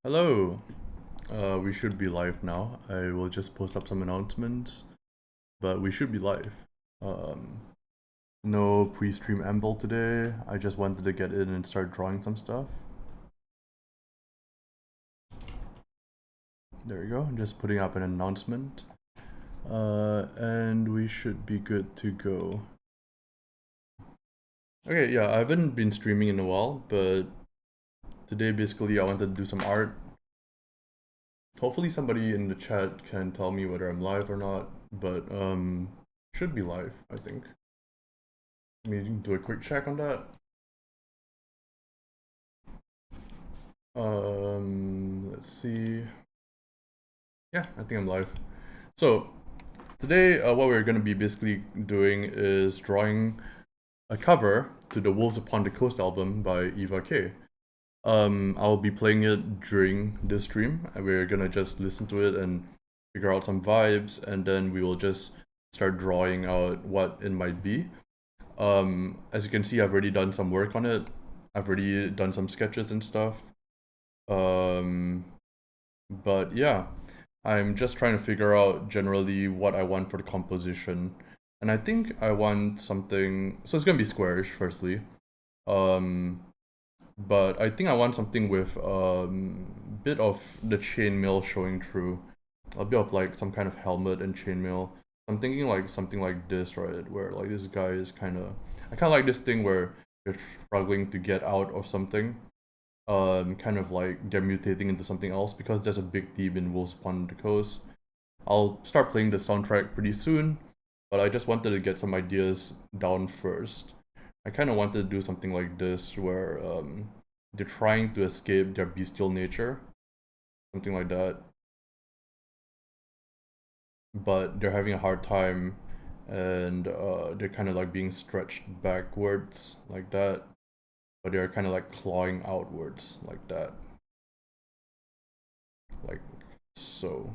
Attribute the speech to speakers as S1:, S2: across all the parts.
S1: Hello. We should be live now. I will just post up some announcements, but we should be live. Um, no pre-stream amble today. I just wanted to get in and start drawing some stuff. There we go. I'm just putting up an announcement. And we should be good to go. Okay, yeah, I haven't been streaming in a while, but today basically I wanted to do some art. Hopefully somebody in the chat can tell me whether I'm live or not, but should be live, I think. Let me do a quick check on that. Let's see. Yeah, I think I'm live. So today, what we're gonna be basically doing is drawing a cover to the Wolves Upon the Coast album by Eva K. I'll be playing it during this stream, and we're gonna just listen to it and figure out some vibes, and then we will just start drawing out what it might be. As you can see, I've already done some work on it. I've already done some sketches and stuff. But yeah, I'm just trying to figure out generally what I want for the composition. And I think I want something, so it's gonna be squarish firstly. But I think I want something with bit of the chainmail showing through. A bit of like some kind of helmet and chainmail. I'm thinking like something like this, right? Where like this guy is I kinda like this thing where they're struggling to get out of something. Kind of like they're mutating into something else because there's a big theme in Wolves Upon the Coast. I'll start playing the soundtrack pretty soon, but I just wanted to get some ideas down first. I kind of wanted to do something like this where they're trying to escape their bestial nature, something like that. But they're having a hard time and they're kind of like being stretched backwards like that. But they're kind of like clawing outwards like that. Like so.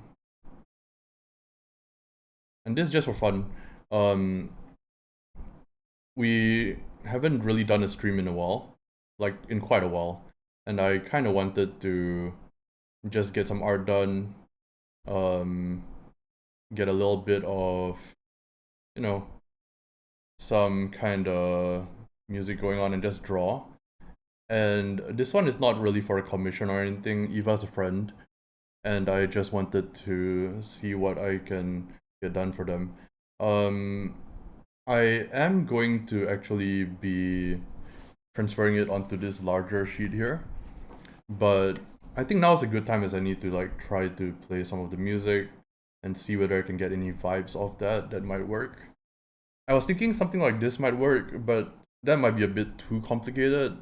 S1: And this is just for fun. We haven't really done a stream in a while, like in quite a while, and I kind of wanted to just get some art done, get a little bit of, you know, some kind of music going on and just draw. And this one is not really for a commission or anything. Eva's a friend, and I just wanted to see what I can get done for them. I am going to actually be transferring it onto this larger sheet here, but I think now is a good time as I need to like try to play some of the music and see whether I can get any vibes of that might work. I was thinking something like this might work, but that might be a bit too complicated.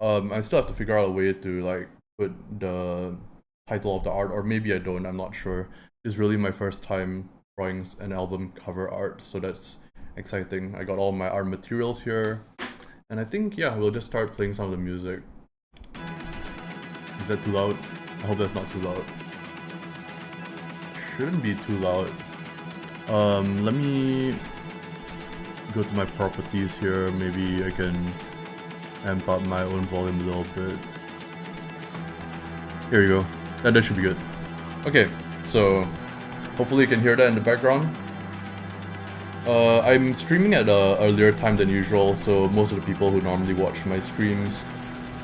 S1: I still have to figure out a way to like put the title of the art, or maybe I don't, I'm not sure. It's really my first time drawing an album cover art, so that's exciting. I got all my art materials here, and I think, yeah, we'll just start playing some of the music. Is that too loud? I hope that's not too loud. Shouldn't be too loud. Let me go to my properties here. Maybe I can amp up my own volume a little bit. Here you go. That should be good. Okay, so hopefully you can hear that in the background. I'm streaming at an earlier time than usual, so most of the people who normally watch my streams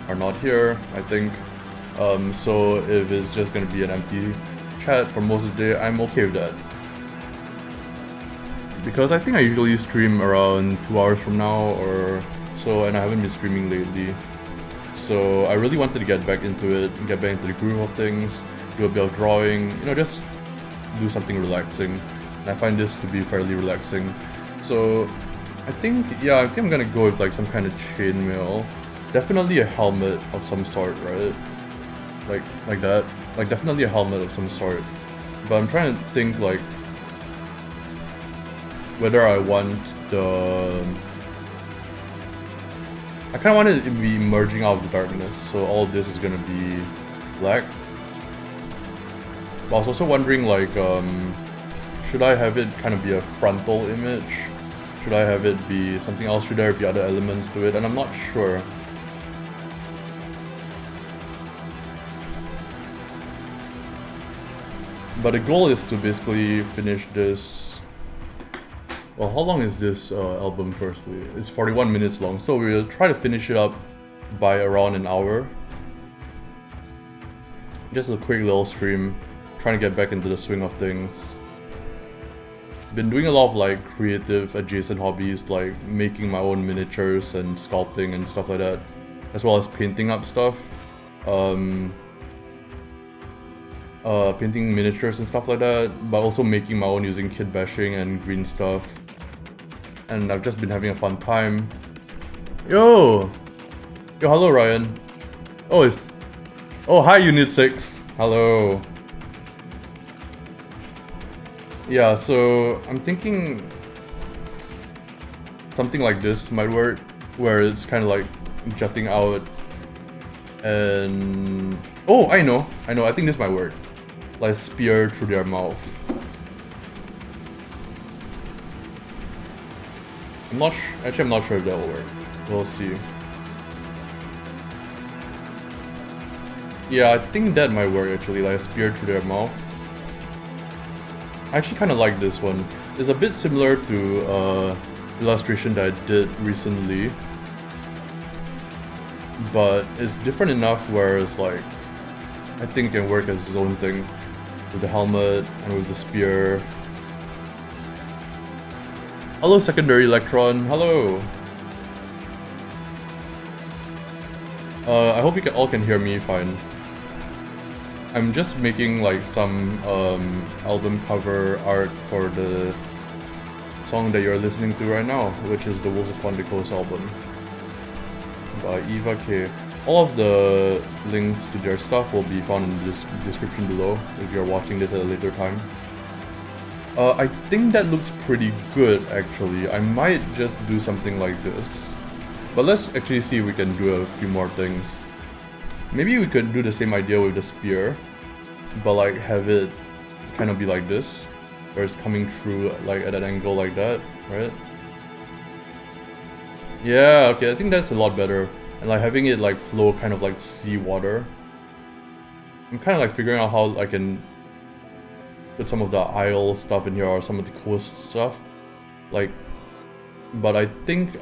S1: are not here, I think. So if it's just gonna be an empty chat for most of the day, I'm okay with that. Because I think I usually stream around 2 hours from now or so, and I haven't been streaming lately. So I really wanted to get back into it, get back into the groove of things, do a bit of drawing, you know, just do something relaxing. And I find this to be fairly relaxing. So I think I'm gonna go with like some kind of chainmail. Definitely a helmet of some sort, right? Like that. Like definitely a helmet of some sort. But I'm trying to think like whether I want I kind of want it to be emerging out of the darkness, so all of this is gonna be black. But I was also wondering like, should I have it kind of be a frontal image? Should I have it be something else? Should there be other elements to it? And I'm not sure. But the goal is to basically finish this. Well, how long is this album firstly? It's 41 minutes long, so we'll try to finish it up by around an hour. Just a quick little stream, trying to get back into the swing of things. Been doing a lot of like creative adjacent hobbies, like making my own miniatures and sculpting and stuff like that, as well as painting up stuff. Painting miniatures and stuff like that, but also making my own using kit bashing and green stuff. And I've just been having a fun time. Yo, hello Ryan. Oh, hi Unit 6. Hello. Yeah, so I'm thinking something like this might work, where it's kind of like jutting out and... Oh, I know, I think this might work. Like spear through their mouth. I'm not sure if that will work. We'll see. Yeah, I think that might work actually, like a spear through their mouth. I actually kind of like this one. It's a bit similar to illustration that I did recently, but it's different enough where it's like, I think it can work as its own thing. With the helmet and with the spear. Hello Secondary Electron, hello! I hope you all can hear me fine. I'm just making like some album cover art for the song that you're listening to right now, which is the Wolves Upon the Coast album by Eva K. All of the links to their stuff will be found in the description below if you're watching this at a later time. I think that looks pretty good actually. I might just do something like this. But let's actually see if we can do a few more things. Maybe we could do the same idea with the spear, but like have it kind of be like this, where it's coming through like at an angle like that, right? Yeah, okay, I think that's a lot better. And like having it like flow kind of like seawater. I'm kind of like figuring out how I can put some of the isle stuff in here or some of the coast stuff. Like, but I think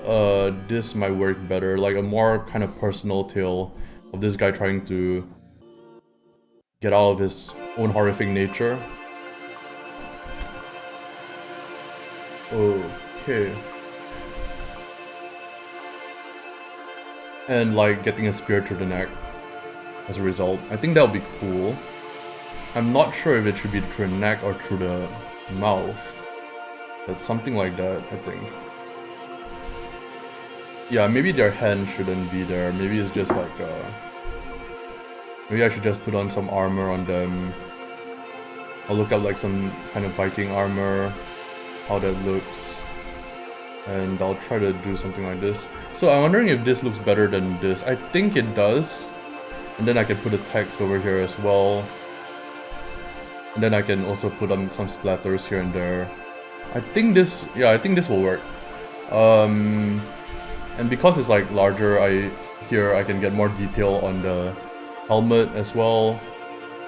S1: this might work better, like a more kind of personal tale of this guy trying to get out of his own horrific nature. Okay. And like getting a spear through the neck as a result. I think that would be cool. I'm not sure if it should be through the neck or through the mouth. But something like that, I think. Yeah, maybe their hand shouldn't be there. Maybe it's just like maybe I should just put on some armor on them. I'll look up like some kind of Viking armor, how that looks. And I'll try to do something like this. So I'm wondering if this looks better than this. I think it does. And then I can put a text over here as well. And then I can also put on some splatters here and there. I think this will work. And because it's like larger, here I can get more detail on the helmet as well.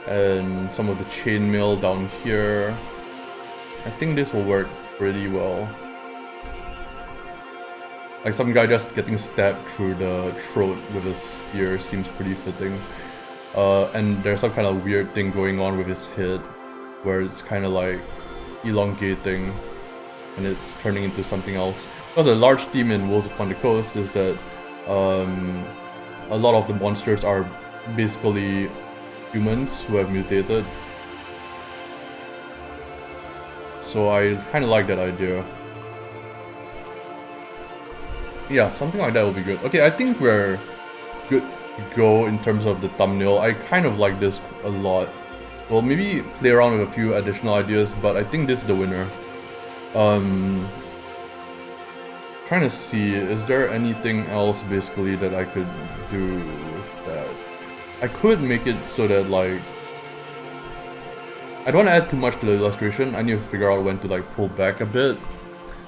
S1: And some of the chainmail down here. I think this will work pretty well. Like some guy just getting stabbed through the throat with a spear seems pretty fitting. And there's some kind of weird thing going on with his head, where it's kind of like elongating and it's turning into something else. Because a large theme in Wolves Upon the Coast is that a lot of the monsters are basically humans who have mutated. So I kind of like that idea. Yeah, something like that will be good. Okay, I think we're good to go in terms of the thumbnail. I kind of like this a lot. Well, maybe play around with a few additional ideas, but I think this is the winner. Trying to see, is there anything else basically that I could do with that? I could make it so that like, I don't want to add too much to the illustration. I need to figure out when to like pull back a bit.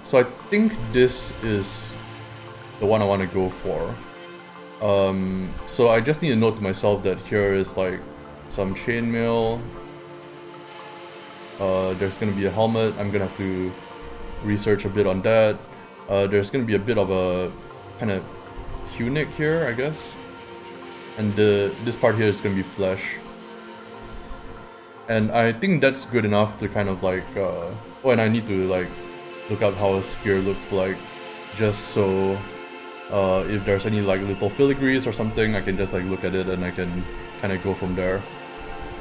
S1: So I think this is the one I want to go for. So I just need to note to myself that here is like some chainmail. There's gonna be a helmet. I'm gonna have to research a bit on that. There's gonna be a bit of a kind of tunic here, I guess. And this part here is gonna be flesh. And I think that's good enough to kind of like, oh, and I need to like look up how a spear looks like, just so if there's any like little filigrees or something, I can just like look at it and I can kind of go from there.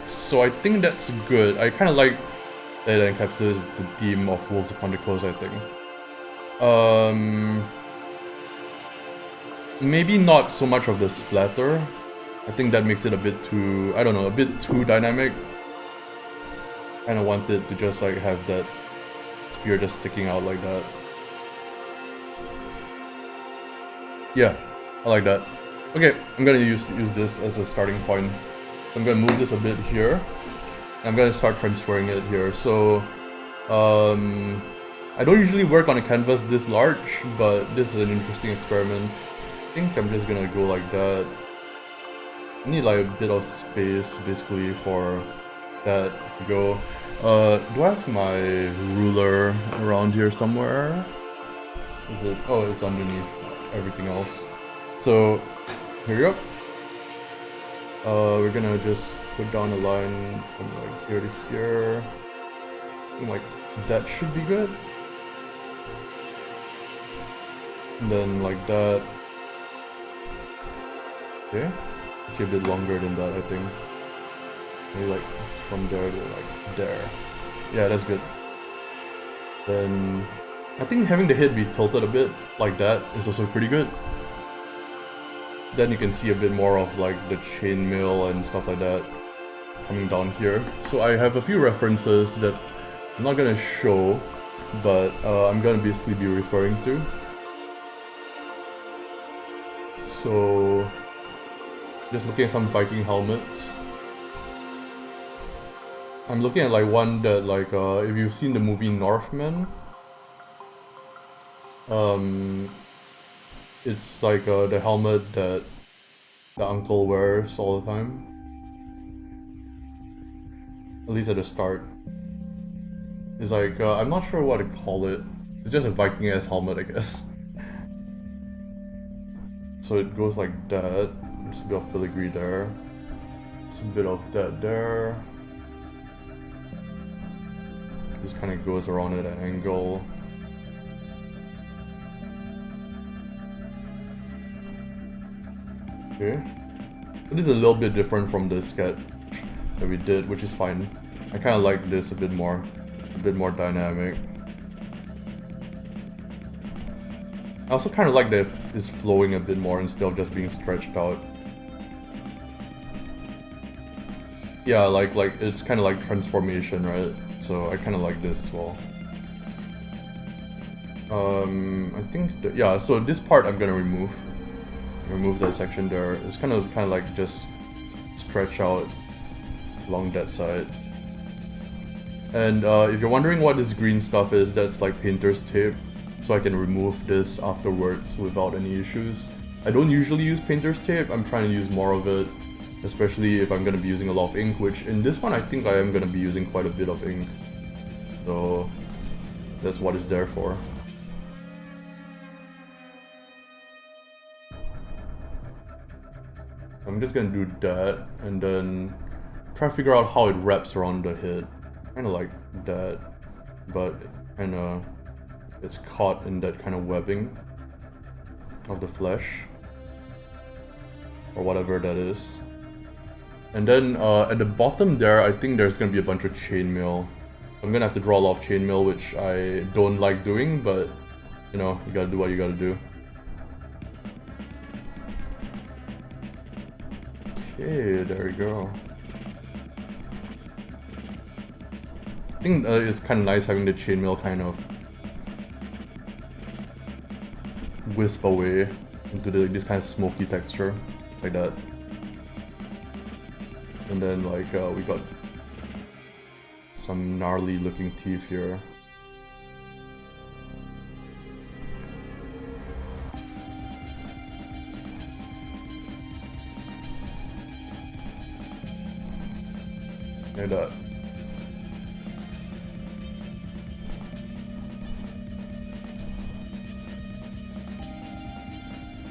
S1: So I think that's good. I kind of like that it encapsulates the theme of Wolves Upon the Coast, I think. Maybe not so much of the splatter. I think that makes it a bit too, I don't know, a bit too dynamic. Kinda wanted to just like have that spear just sticking out like that. Yeah, I like that. Okay, I'm gonna use this as a starting point. I'm gonna move this a bit here. I'm gonna start transferring it here. So, I don't usually work on a canvas this large, but this is an interesting experiment. I think I'm just gonna go like that. I need like a bit of space basically for that to go. Do I have my ruler around here somewhere? Is it? Oh, it's underneath everything else. So, here we go. We're gonna just put down a line from like here to here. I think like that should be good. And then like that. Okay. Actually a bit longer than that, I think. Maybe like from there to like there. Yeah, that's good. Then I think having the head be tilted a bit like that is also pretty good. Then you can see a bit more of like the chainmail and stuff like that coming down here. So I have a few references that I'm not gonna show, but I'm gonna basically be referring to. So just looking at some Viking helmets. I'm looking at like one that like if you've seen the movie Northman, it's like the helmet that the uncle wears all the time. At least at the start. It's like I'm not sure what to call it. It's just a Viking ass helmet, I guess. So it goes like that. There's a bit of filigree there. There's a bit of that there. This kind of goes around at an angle. Okay. This is a little bit different from the sketch that we did, which is fine. I kind of like this a bit more dynamic. I also kind of like that it's flowing a bit more instead of just being stretched out. Yeah, like it's kind of like transformation, right? So I kind of like this as well. I think yeah. So this part I'm gonna remove that section there. It's kind of like just stretch out along that side. And if you're wondering what this green stuff is, that's like painter's tape. So I can remove this afterwards without any issues. I don't usually use painter's tape. I'm trying to use more of it, especially if I'm going to be using a lot of ink, which in this one I think I am going to be using quite a bit of ink. So that's what it's there for. I'm just going to do that and then try to figure out how it wraps around the head. Kind of like that, but kind of it's caught in that kind of webbing of the flesh or whatever that is. And then at the bottom there, I think there's gonna be a bunch of chainmail. I'm gonna have to draw a lot of chainmail, which I don't like doing, but you know, you gotta do what you gotta do. Okay, there we go. I think it's kind of nice having the chainmail kind of wisp away into this kind of smoky texture, like that. And then like we got some gnarly looking teeth here. Like that.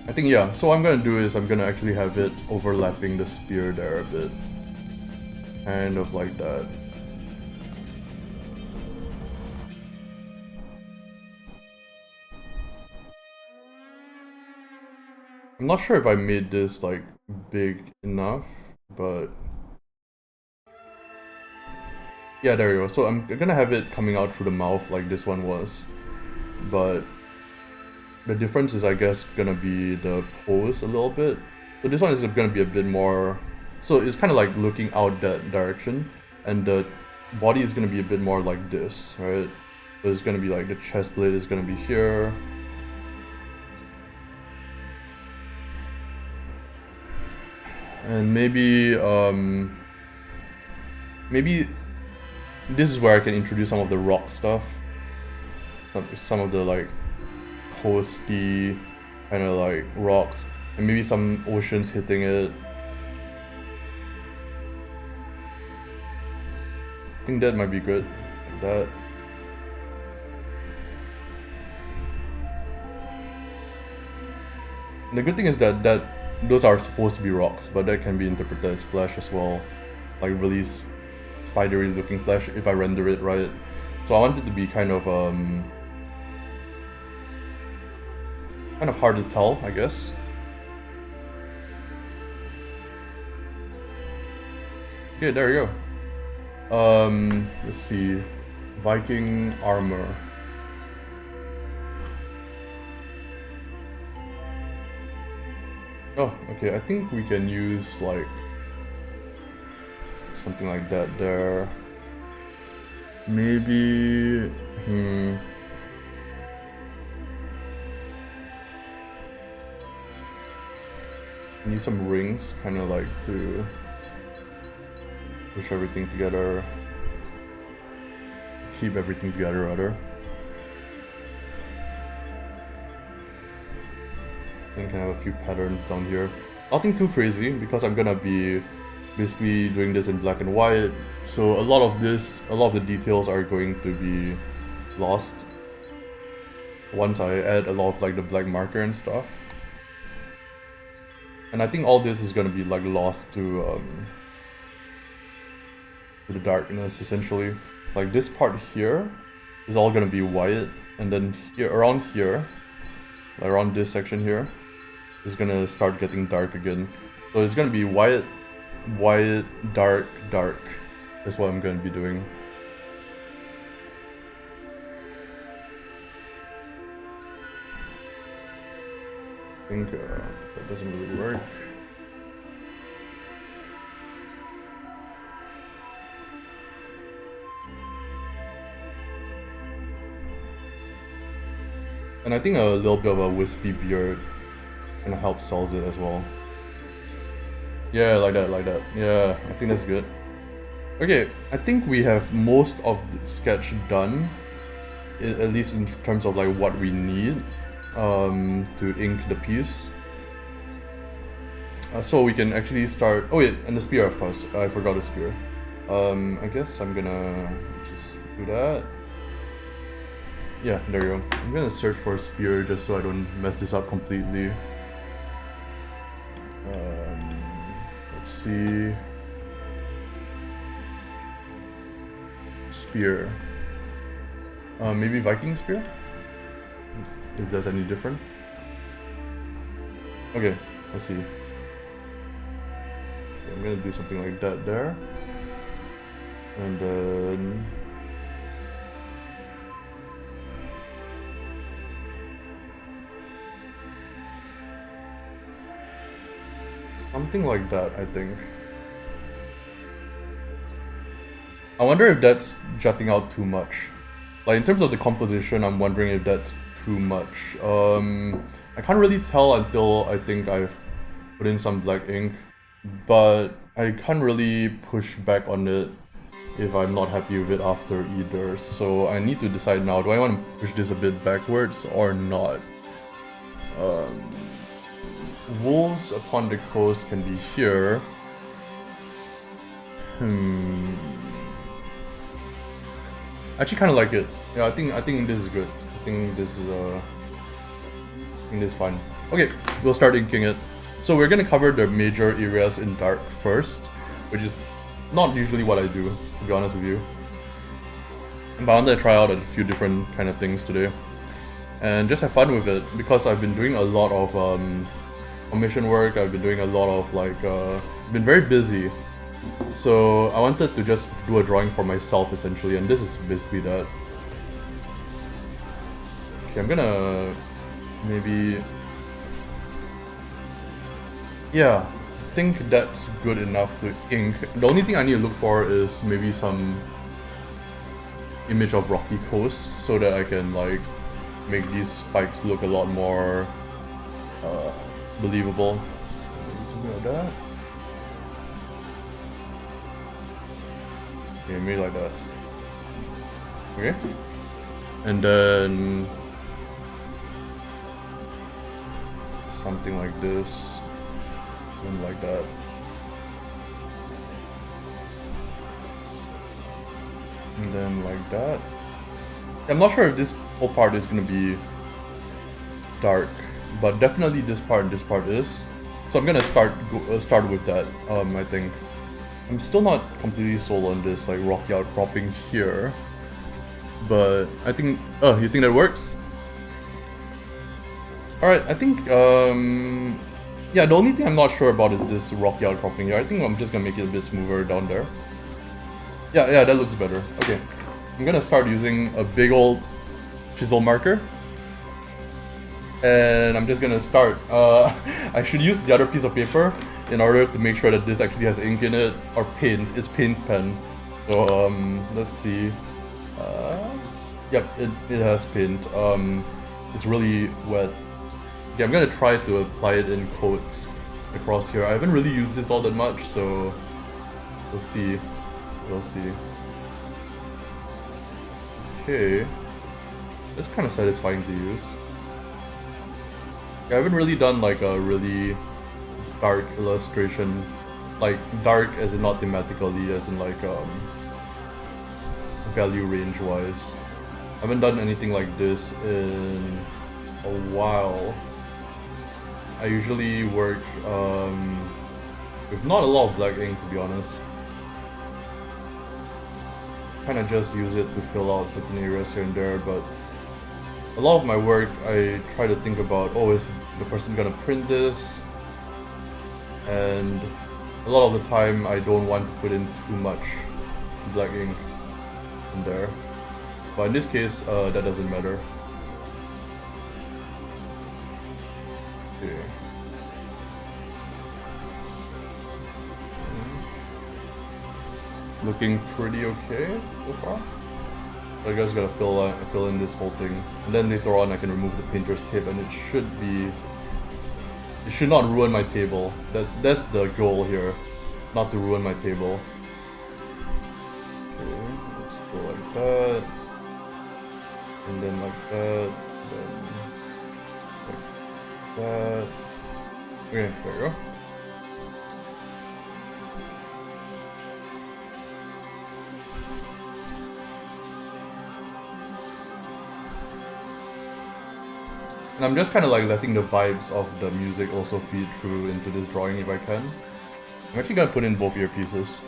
S1: I think, yeah, so what I'm gonna do is I'm gonna actually have it overlapping the spear there a bit. Kind of like that. I'm not sure if I made this like big enough, but yeah, there you go. So I'm gonna have it coming out through the mouth like this one was, but the difference is, I guess, gonna be the pose a little bit. So this one is gonna be a bit more, so it's kind of like looking out that direction, and the body is gonna be a bit more like this, right? So it's gonna be like the chest plate is gonna be here. And maybe maybe this is where I can introduce some of the rock stuff, some of the like coasty kind of like rocks, and maybe some oceans hitting it. I think that might be good, like that. And the good thing is that those are supposed to be rocks, but that can be interpreted as flesh as well, like really spidery looking flesh if I render it right. So I want it to be kind of hard to tell, I guess. Okay, there you go. Let's see, Viking armor. Oh, okay, I think we can use like something like that there. Maybe, need some rings, kind of like to push everything together, keep everything together rather. And can have a few patterns down here. Nothing too crazy because I'm gonna be basically doing this in black and white. So a lot of the details are going to be lost once I add a lot of like the black marker and stuff. And I think all this is gonna be like lost to the darkness essentially. Like this part here is all gonna be white, and then here around this section here is gonna start getting dark again. So it's gonna be white, dark, dark. That's what I'm gonna be doing. I think that doesn't really work. And I think a little bit of a wispy beard kind of helps solve it as well. Yeah, like that. Yeah, I think that's good. Okay, I think we have most of the sketch done, at least in terms of like what we need to ink the piece. So we can actually start. Oh yeah, and the spear, of course. I forgot the spear. I guess I'm gonna just do that. Yeah, there you go. I'm gonna search for a spear just so I don't mess this up completely. Let's see. Spear. Maybe Viking spear? If there's any different. Okay, let's see. So I'm gonna do something like that there. And then something like that, I think. I wonder if that's jutting out too much. Like in terms of the composition, I'm wondering if that's too much. I can't really tell until I think I've put in some black ink, but I can't really push back on it if I'm not happy with it after either. So I need to decide now, do I want to push this a bit backwards or not? Wolves upon the coast can be here. I actually kind of like it. Yeah, I think this is good. I think this is fine. Okay, we'll start inking it. So we're gonna cover the major areas in dark first, which is not usually what I do, to be honest with you. But I wanted to try out a few different kind of things today. And just have fun with it, because I've been doing a lot of commission work, I've been doing a lot of been very busy. So I wanted to just do a drawing for myself essentially, and this is basically that. Okay, I'm gonna maybe... Yeah, I think that's good enough to ink. The only thing I need to look for is maybe some image of rocky coast so that I can like make these spikes look a lot more believable. Something like that. Okay, maybe like that. Okay. And then something like this. Something like that. And then like that. I'm not sure if this whole part is gonna be dark, but definitely this part and this part is. So I'm gonna start with that. I think I'm still not completely sold on this like rocky outcropping here, but I think. Oh, you think that works? All right, I think. Yeah, the only thing I'm not sure about is this rocky outcropping here. I think I'm just gonna make it a bit smoother down there. Yeah, that looks better. Okay, I'm gonna start using a big old chisel marker. And I'm just gonna start. I should use the other piece of paper in order to make sure that this actually has ink in it, or paint. It's paint pen. So let's see. Yep, it has paint. It's really wet. Okay, I'm gonna try to apply it in coats across here. I haven't really used this all that much, so we'll see. We'll see. Okay, that's kind of satisfying to use. I haven't really done like a really dark illustration, like dark as in not thematically, as in like value range wise. I haven't done anything like this in a while. I usually work with not a lot of black ink, to be honest. Kind of just use it to fill out certain areas here and there, but a lot of my work I try to think about, oh, is the person gonna print this? And a lot of the time I don't want to put in too much black ink in there. But in this case, that doesn't matter. Okay. Looking pretty okay so far. So I guess gotta fill in this whole thing, and then later on I can remove the painter's tape, and it should not ruin my table. That's the goal here, not to ruin my table. Okay, let's go like that, and then like that, then like that. Okay, there we go. And I'm just kind of like letting the vibes of the music also feed through into this drawing if I can. I'm actually gonna put in both earpieces.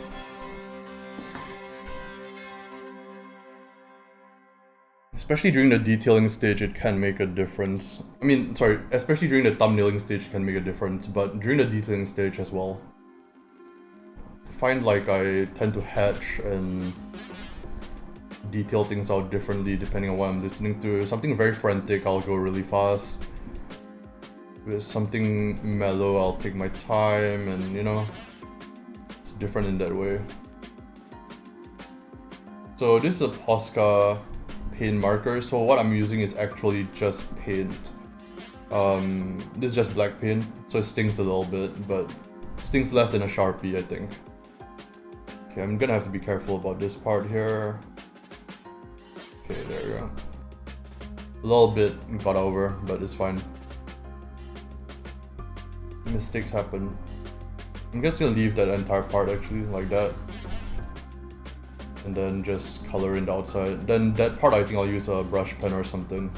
S1: Especially during the detailing stage, it can make a difference. I mean, sorry, especially during the thumbnailing stage it can make a difference, but during the detailing stage as well. I find like I tend to hatch and detail things out differently depending on what I'm listening to. Something very frantic, I'll go really fast. With something mellow, I'll take my time, and you know, it's different in that way. So this is a Posca paint marker, so what I'm using is actually just paint. This is just black paint, so it stings a little bit, but stings less than a Sharpie, I think. Okay, I'm gonna have to be careful about this part here. Okay, there we go. A little bit got over, but it's fine. Mistakes happen. I'm just gonna leave that entire part actually, like that. And then just color in the outside. Then that part I think I'll use a brush pen or something.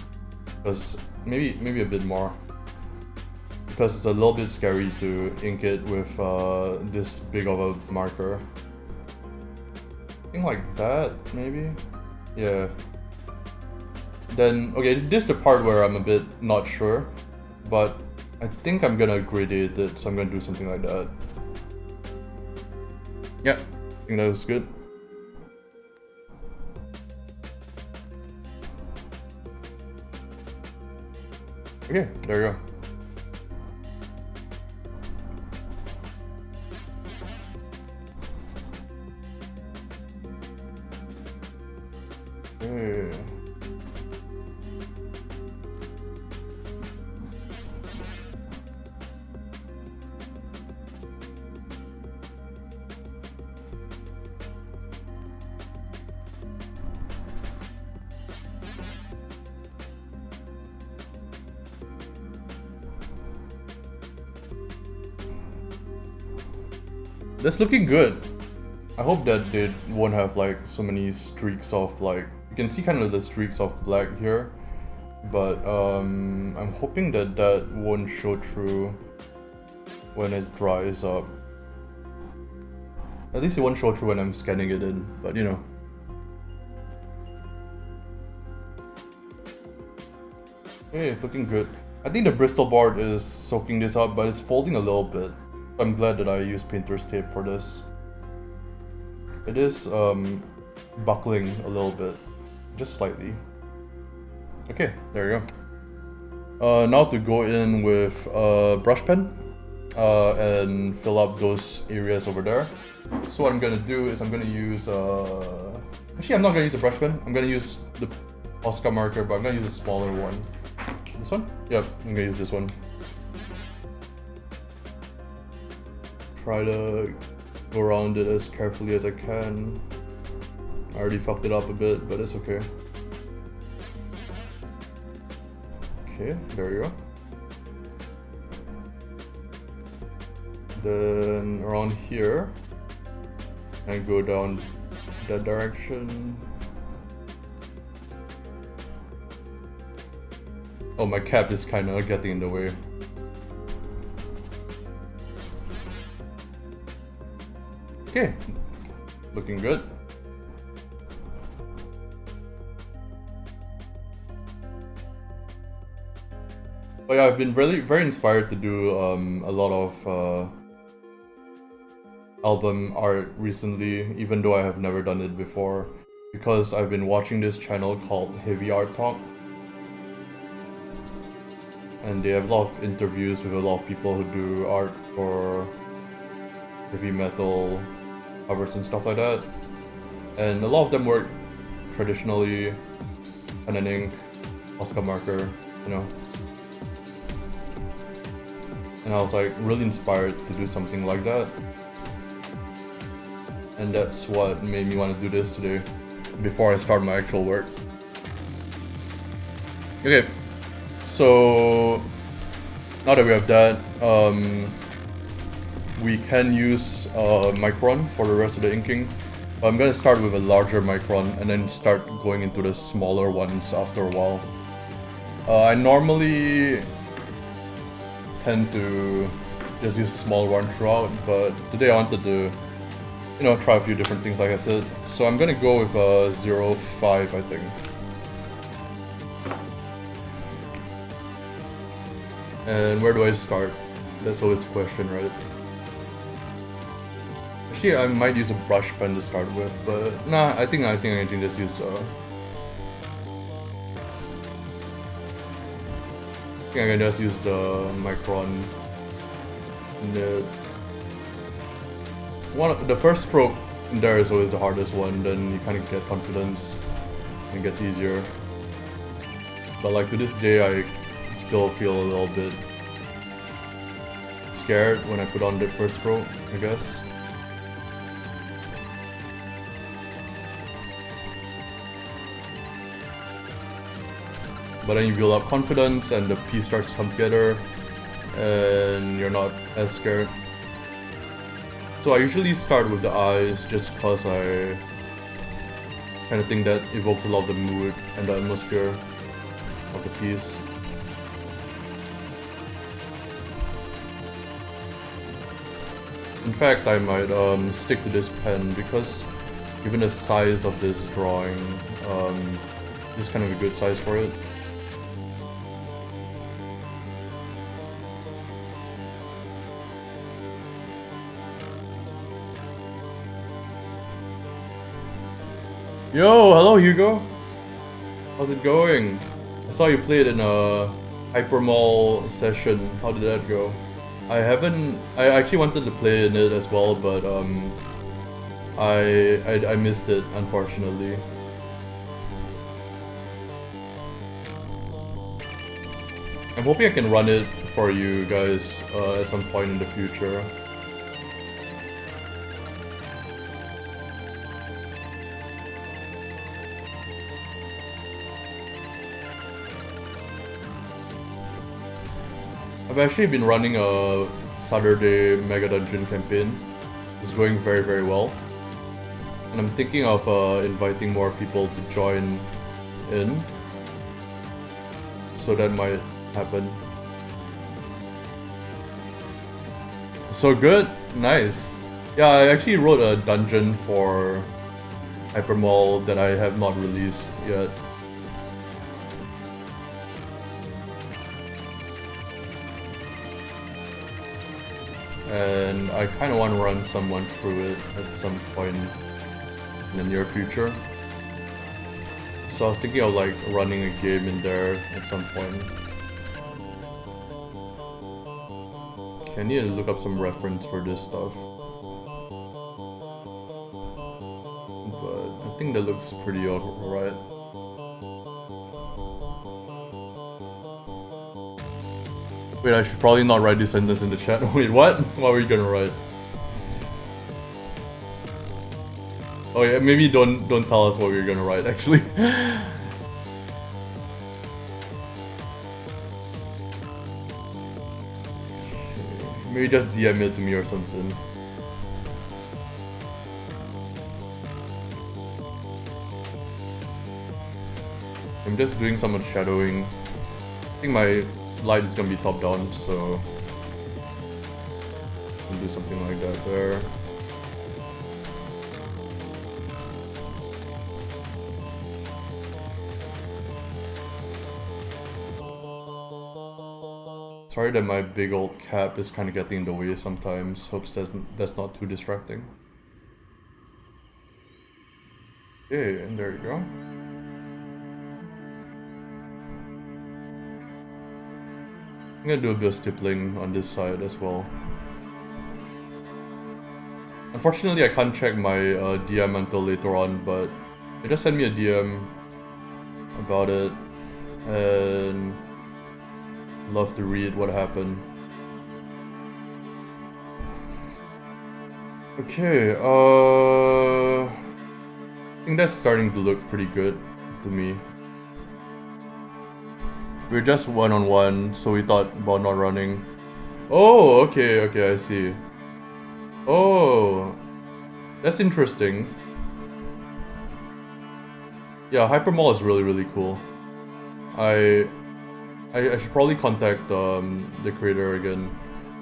S1: Because maybe a bit more. because it's a little bit scary to ink it with this big of a marker. I think like that, maybe? Yeah. Then, okay, this is the part where I'm a bit not sure, but I think I'm gonna gradate it, so I'm gonna do something like that. Yeah, I think that was good. Okay, there you go. Okay. That's looking good. I hope that they won't have like so many streaks of like, you can see kind of the streaks of black here, but I'm hoping that that won't show through when it dries up. At least it won't show through when I'm scanning it in, but you know. Okay, it's looking good. I think the Bristol board is soaking this up, but it's folding a little bit. I'm glad that I used painter's tape for this. It is buckling a little bit, just slightly. Okay, there you go. Now to go in with a brush pen and fill up those areas over there. So what I'm gonna do is I'm gonna use actually I'm not gonna use a brush pen. I'm gonna use the Posca marker, but I'm gonna use a smaller one. This one? Yep, I'm gonna use this one. Try to go around it as carefully as I can. I already fucked it up a bit, but it's okay. Okay, there you go. Then around here, and go down that direction. Oh, my cap is kind of getting in the way. Okay, looking good. But yeah, I've been really very inspired to do a lot of album art recently, even though I have never done it before, because I've been watching this channel called Heavy Art Talk, and they have a lot of interviews with a lot of people who do art for heavy metal covers and stuff like that, and a lot of them work traditionally, pen and ink, Posca marker, you know. And I was like really inspired to do something like that, and that's what made me want to do this today before I start my actual work. Okay, so now that we have that, we can use Micron for the rest of the inking. I'm gonna start with a larger Micron and then start going into the smaller ones after a while. I normally tend to just use a small one throughout, but today I wanted to, you know, try a few different things like I said. So I'm gonna go with a 0.5, I think. And where do I start? That's always the question, right? Actually, I might use a brush pen to start with, but nah, I think I can just use the... I think I can just use the Micron nib. The first stroke there is always the hardest one, then you kind of get confidence and it gets easier. But like to this day, I still feel a little bit scared when I put on the first stroke, I guess. But then you build up confidence and the piece starts to come together and you're not as scared. So I usually start with the eyes just because I kind of think that evokes a lot of the mood and the atmosphere of the piece. In fact, I might stick to this pen because given the size of this drawing, it's kind of a good size for it. Yo, hello Hugo! How's it going? I saw you played in a Hypermall session. How did that go? I actually wanted to play in it as well, but I missed it, unfortunately. I'm hoping I can run it for you guys at some point in the future. I've actually been running a Saturday Mega Dungeon campaign. It's going very, very well. And I'm thinking of inviting more people to join in. So that might happen. So good? Nice. Yeah, I actually wrote a dungeon for Hypermall that I have not released yet. And I kind of want to run someone through it at some point in the near future. So I was thinking of like running a game in there at some point. Okay, I need to look up some reference for this stuff. But I think that looks pretty alright. Wait, I should probably not write this sentence in the chat. Wait, what? What were you gonna write? Oh yeah, maybe don't tell us what we were gonna write, actually. Maybe just DM it to me or something. I'm just doing some shadowing. I think my light is gonna be top down, so I'll do something like that there. Sorry that my big old cap is kind of getting in the way sometimes. Hopes that's not too distracting. Okay, and there you go. I'm gonna do a bit of stippling on this side as well. Unfortunately, I can't check my DM until later on, but they just sent me a DM about it, and love to read what happened. Okay, I think that's starting to look pretty good to me. We're just one-on-one, so we thought about not running. Oh, okay, I see. Oh, that's interesting. Yeah, Hypermall is really, really cool. I should probably contact the creator again,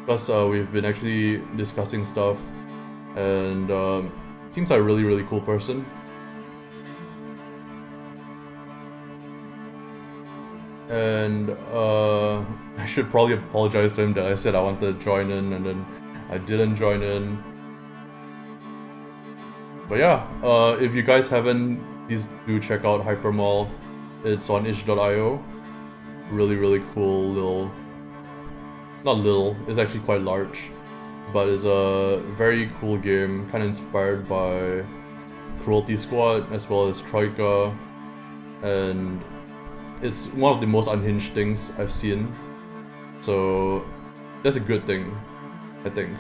S1: because we've been actually discussing stuff, and seems like a really, really cool person. And I should probably apologize to him that I said I wanted to join in and then I didn't join in. But yeah, if you guys haven't, please do check out Hypermall. It's on itch.io. Really, really cool little... Not little, it's actually quite large. But it's a very cool game, kind of inspired by Cruelty Squad as well as Troika. And it's one of the most unhinged things I've seen, so that's a good thing, I think.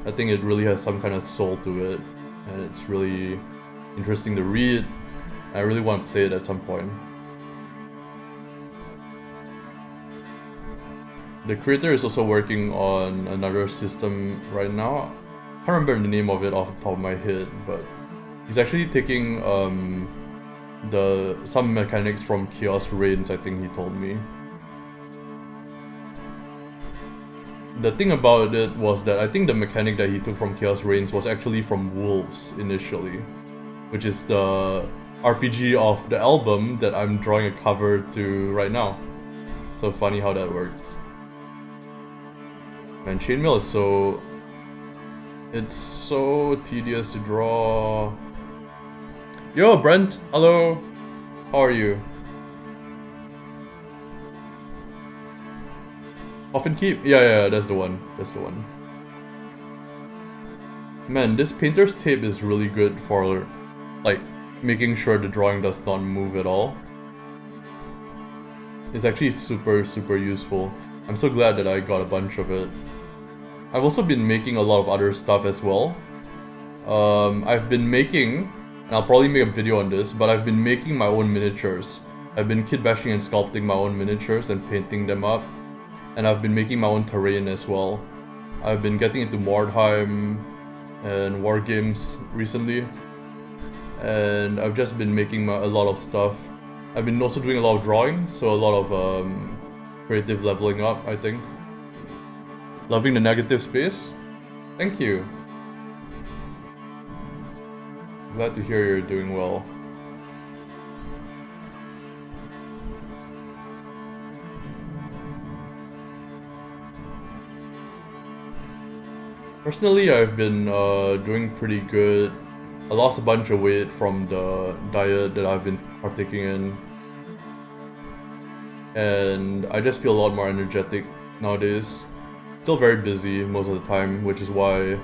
S1: I think it really has some kind of soul to it, and it's really interesting to read. I really want to play it at some point. The creator is also working on another system right now. I can't remember the name of it off the top of my head, but he's actually taking some mechanics from Chaos Reigns, I think he told me. the thing about it was that I think the mechanic that he took from Chaos Reigns was actually from Wolves initially, which is the RPG of the album that I'm drawing a cover to right now. So funny how that works. Man, Chainmail is so... it's so tedious to draw. Yo, Brent! Hello! How are you? Often Keep? Yeah, that's the one. That's the one. Man, this painter's tape is really good for, like, making sure the drawing does not move at all. It's actually super useful. I'm so glad that I got a bunch of it. I've also been making a lot of other stuff as well. I've been making, and I'll probably make a video on this, but I've been making my own miniatures. I've been kitbashing and sculpting my own miniatures and painting them up. And I've been making my own terrain as well. I've been getting into Mordheim and war games recently. And I've just been making a lot of stuff. I've been also doing a lot of drawing, so a lot of creative leveling up, I think. Loving the negative space? Thank you. Glad to hear you're doing well. Personally, I've been doing pretty good. I lost a bunch of weight from the diet that I've been partaking in. And I just feel a lot more energetic nowadays. Still very busy most of the time, which is why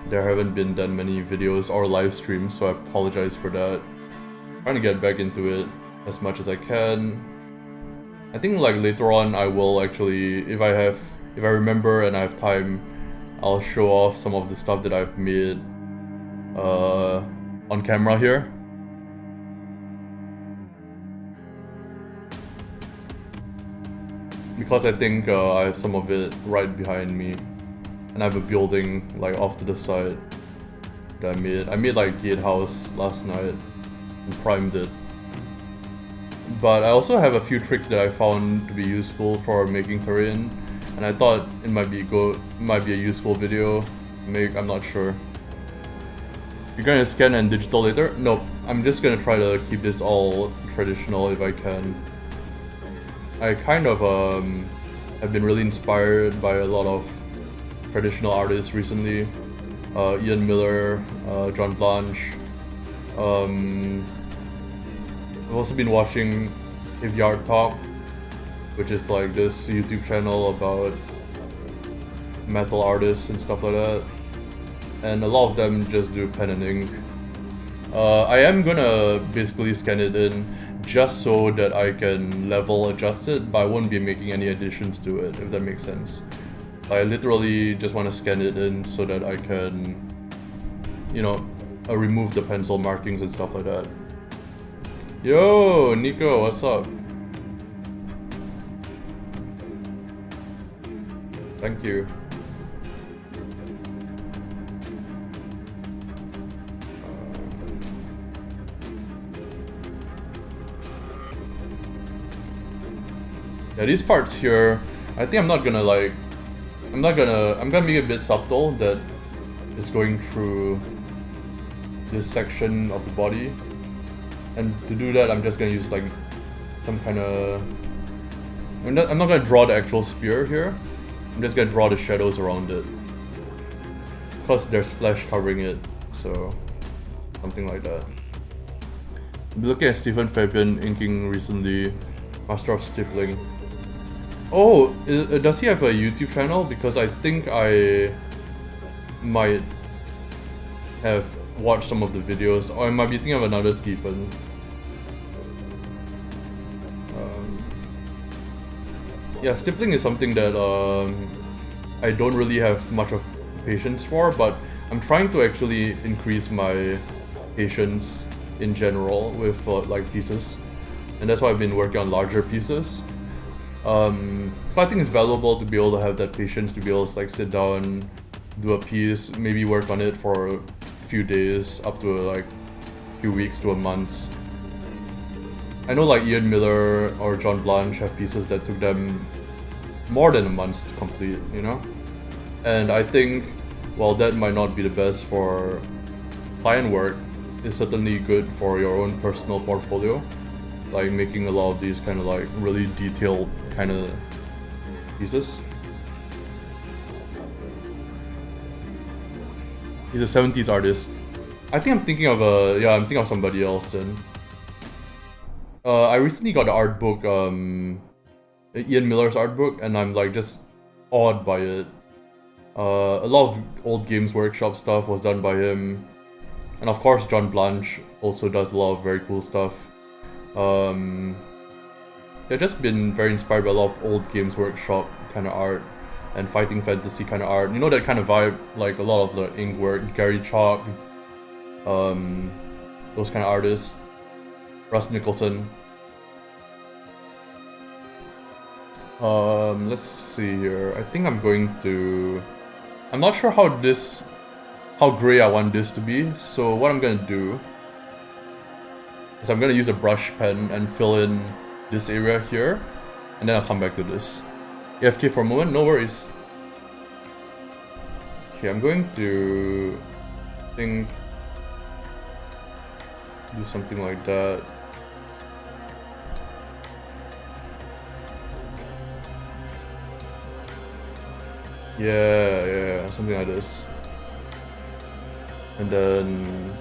S1: there haven't been that many videos or live streams, so I apologize for that. Trying to get back into it as much as I can. I think like later on I will actually, if I remember and I have time, I'll show off some of the stuff that I've made on camera here. Because I think I have some of it right behind me. And I have a building like off to the side that I made. I made like Gatehouse last night and primed it. But I also have a few tricks that I found to be useful for making terrain. And I thought it might be a useful video to make, I'm not sure. You're gonna scan and digital later? Nope, I'm just gonna try to keep this all traditional if I can. I kind of have been really inspired by a lot of traditional artists recently. Ian Miller, John Blanche. I've also been watching Yard Talk, which is like this YouTube channel about metal artists and stuff like that. And a lot of them just do pen and ink. I am gonna basically scan it in just so that I can level adjust it, but I won't be making any additions to it, if that makes sense. I literally just want to scan it in so that I can, you know, remove the pencil markings and stuff like that. Yo, Nico, what's up? Thank you. Yeah, these parts here, I think I'm gonna make it a bit subtle that it's going through this section of the body. And to do that, I'm just gonna use like some kind of... I'm not gonna draw the actual spear here. I'm just gonna draw the shadows around it. Because there's flesh covering it, so something like that. I'm looking at Stephen Fabian inking recently, Master of Stippling. Oh, does he have a YouTube channel? Because I think I might have watched some of the videos, or I might be thinking of another Stephen. Yeah, stippling is something that I don't really have much of patience for, but I'm trying to actually increase my patience in general with like pieces, and that's why I've been working on larger pieces. I think it's valuable to be able to have that patience to be able to like sit down, do a piece, maybe work on it for a few days, up to like a few weeks to a month. I know like Ian Miller or John Blanche have pieces that took them more than a month to complete, you know? And I think, while that might not be the best for client work, it's certainly good for your own personal portfolio. Like making a lot of these kind of like really detailed kind of pieces. He's a 70s artist. I think I'm thinking of I'm thinking of somebody else then. I recently got the art book, Ian Miller's art book, and I'm like just awed by it. A lot of old Games Workshop stuff was done by him. And of course John Blanche also does a lot of very cool stuff. I've just been very inspired by a lot of old Games Workshop kind of art and fighting fantasy kind of art. You know that kind of vibe, like a lot of the ink work, Gary Chalk, those kind of artists. Russ Nicholson. Let's see here. I think I'm going to... I'm not sure how gray I want this to be, so what I'm gonna do is I'm gonna use a brush pen and fill in this area here, and then I'll come back to this. AFK for a moment, no worries. Okay, I'm going to do something like that. Yeah, something like this. And then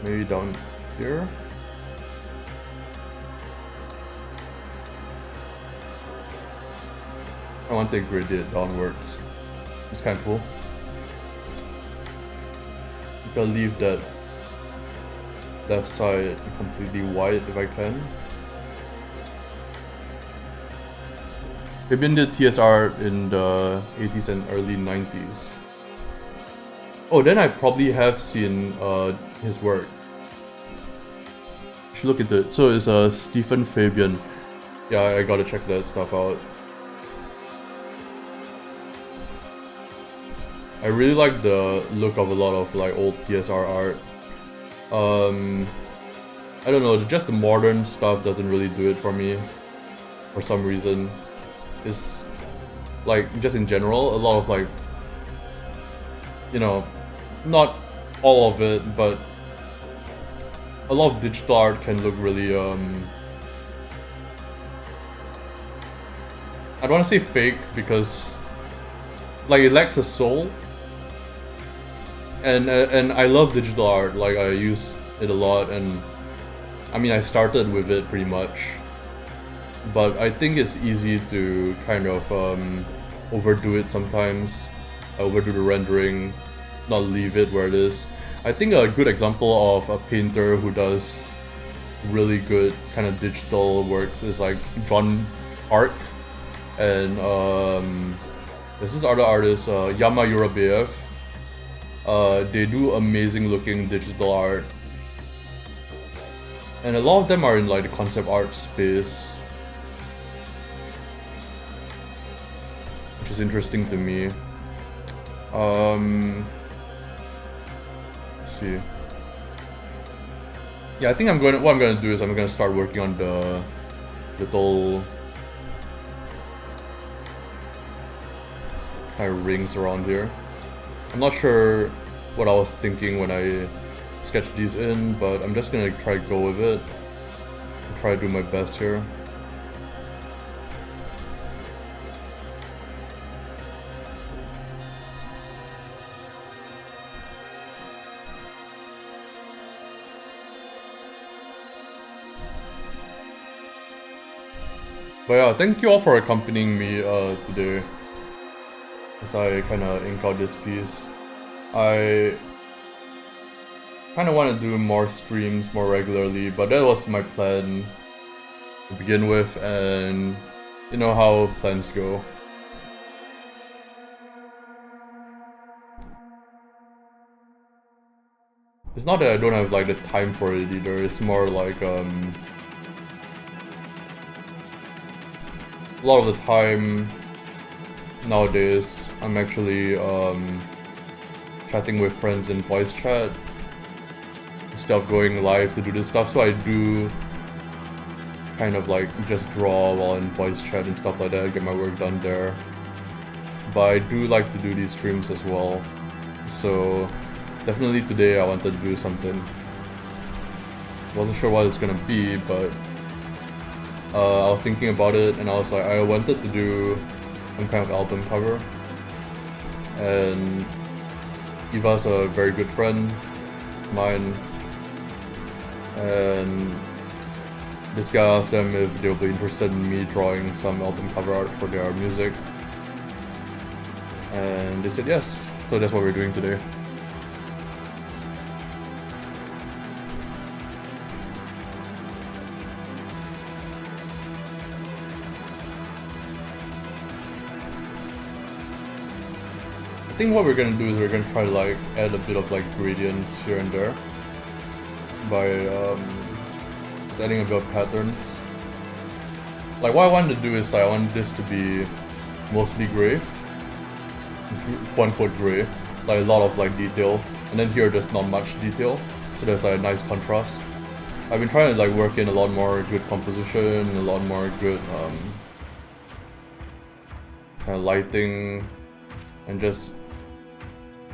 S1: maybe down here. I want to grid it downwards. It's kind of cool. I'm gonna leave that left side completely white if I can. Fabian did TSR in the 80s and early 90s. Oh, then I probably have seen his work. Should look into it. So it's Stephen Fabian. Yeah, I gotta check that stuff out. I really like the look of a lot of like old TSR art. I don't know, just the modern stuff doesn't really do it for me for some reason. It's like, just in general, a lot of like, you know, not all of it, but a lot of digital art can look really I don't want to say fake because like it lacks a soul. And I love digital art, like I use it a lot, and I mean I started with it pretty much. But I think it's easy to kind of overdo it sometimes, overdo the rendering, not leave it where it is. I think a good example of a painter who does really good kind of digital works is like John Ark, and there's this other artist, Yama Urabeyev. They do amazing looking digital art, and a lot of them are in like the concept art space, which is interesting to me. Let's see. Yeah, I think what I'm gonna do is I'm gonna start working on the little kind of rings around here. I'm not sure what I was thinking when I sketched these in, but I'm just gonna try to go with it and try to do my best here. But yeah, thank you all for accompanying me today as I kind of ink out this piece. I kind of want to do more streams more regularly, but that was my plan to begin with, and you know how plans go. It's not that I don't have like the time for it either, it's more like a lot of the time nowadays I'm actually chatting with friends in voice chat instead of going live to do this stuff, so I do kind of like just draw while in voice chat and stuff like that, get my work done there. but I do like to do these streams as well. So definitely today I wanted to do something. Wasn't sure what it's gonna be, but I was thinking about it and I was like, I wanted to do some kind of album cover. And Eva's a very good friend of mine, and this guy asked them if they'll be interested in me drawing some album cover art for their music, and they said yes, so that's what we're doing today. I think what we're gonna do is we're gonna try to like add a bit of like gradients here and there by just adding a bit of patterns. Like what I wanted to do is I want this to be mostly gray, quote unquote gray, like a lot of like detail, and then here there's not much detail, so there's like a nice contrast. I've been trying to like work in a lot more good composition, a lot more good kind of lighting, and just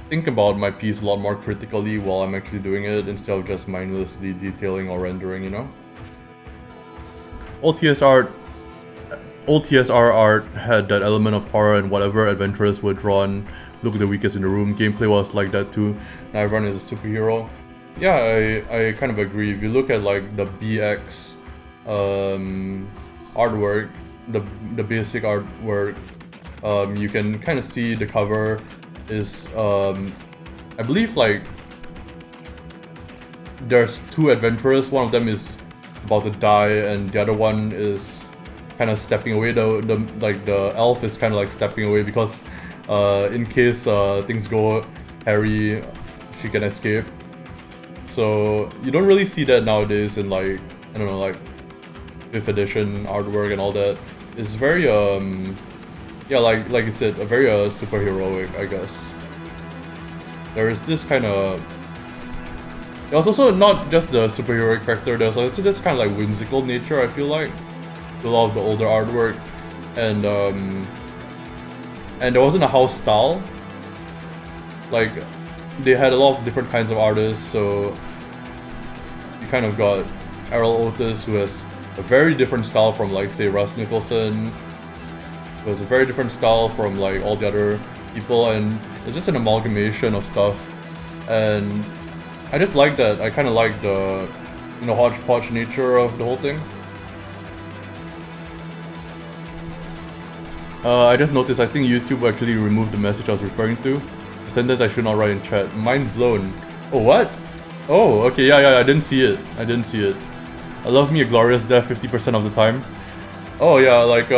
S1: think about my piece a lot more critically while I'm actually doing it instead of just mindlessly detailing or rendering, you know? Old TSR art had that element of horror, and whatever adventurers were drawn look the weakest in the room. Gameplay was like that too. Now everyone is a superhero. Yeah, I kind of agree. If you look at like the BX artwork, the basic artwork, you can kind of see the cover is I believe like there's two adventurers. One of them is about to die, and the other one is kind of stepping away. The elf is kind of like stepping away because in case things go hairy, she can escape. So you don't really see that nowadays in like, I don't know, like 5th edition artwork and all that. It's very yeah, like you said, a very superheroic, I guess. There is this kind of... There's also not just the superheroic factor, there's also this kind of like whimsical nature, I feel like, to a lot of the older artwork. And there wasn't a house style. Like, they had a lot of different kinds of artists, so you kind of got Errol Otis, who has a very different style from like, say, Russ Nicholson. It was a very different style from like all the other people, and it's just an amalgamation of stuff. And I just like that. I kind of like the, you know, hodgepodge nature of the whole thing. I just noticed, I think YouTube actually removed the message I was referring to. A sentence I should not write in chat. Mind blown. Oh, what? Oh, okay, yeah, I didn't see it. I love me a glorious death 50% of the time. Oh yeah, like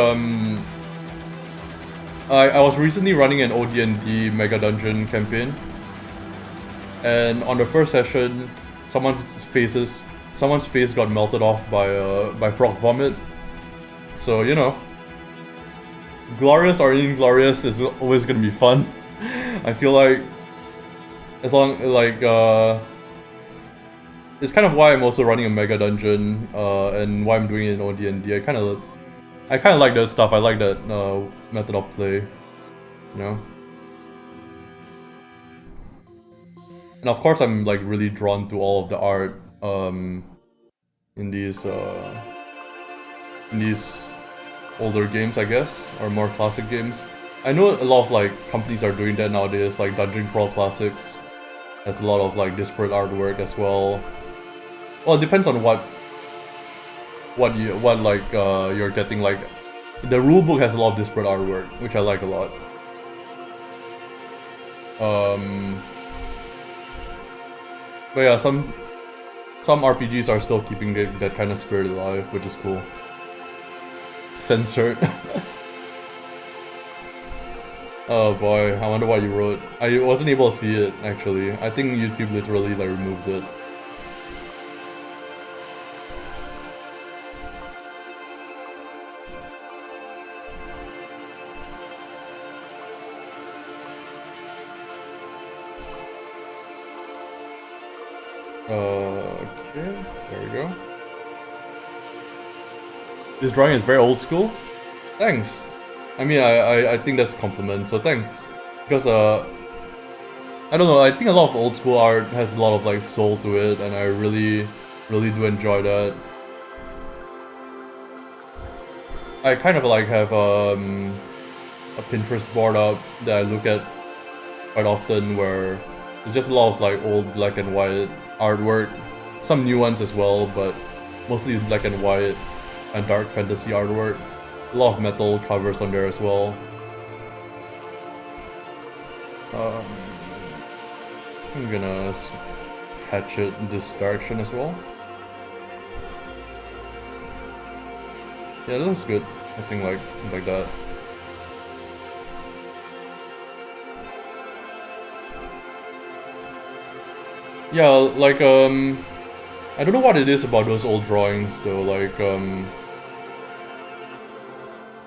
S1: I was recently running an OD&D Mega Dungeon campaign, and on the first session, someone's face got melted off by frog vomit. So, you know, glorious or inglorious is always gonna be fun. I feel like, as long like it's kind of why I'm also running a Mega Dungeon, and why I'm doing it in OD&D. I kind of like that stuff. I like that method of play, you know. And of course, I'm like really drawn to all of the art in these older games, I guess, or more classic games. I know a lot of like companies are doing that nowadays. Like Dungeon Crawl Classics has a lot of like disparate artwork as well. Well, it depends on what you're getting. Like the rulebook has a lot of disparate artwork, which I like a lot. But yeah, some RPGs are still keeping that kind of spirit alive, which is cool. Censored. Oh boy, I wonder what you wrote. I wasn't able to see it actually. I think YouTube literally like removed it. Okay, there we go. This drawing is very old school. Thanks. I mean, I think that's a compliment, so thanks. Because, I don't know, I think a lot of old school art has a lot of, like, soul to it, and I really do enjoy that. I kind of, like, have, a Pinterest board up that I look at quite often where there's just a lot of, like, old black and white artwork. Some new ones as well, but mostly black and white and dark fantasy artwork. A lot of metal covers on there as well. I'm gonna catch it in this direction as well. Yeah, that looks good. I think like that. Yeah, like I don't know what it is about those old drawings though, like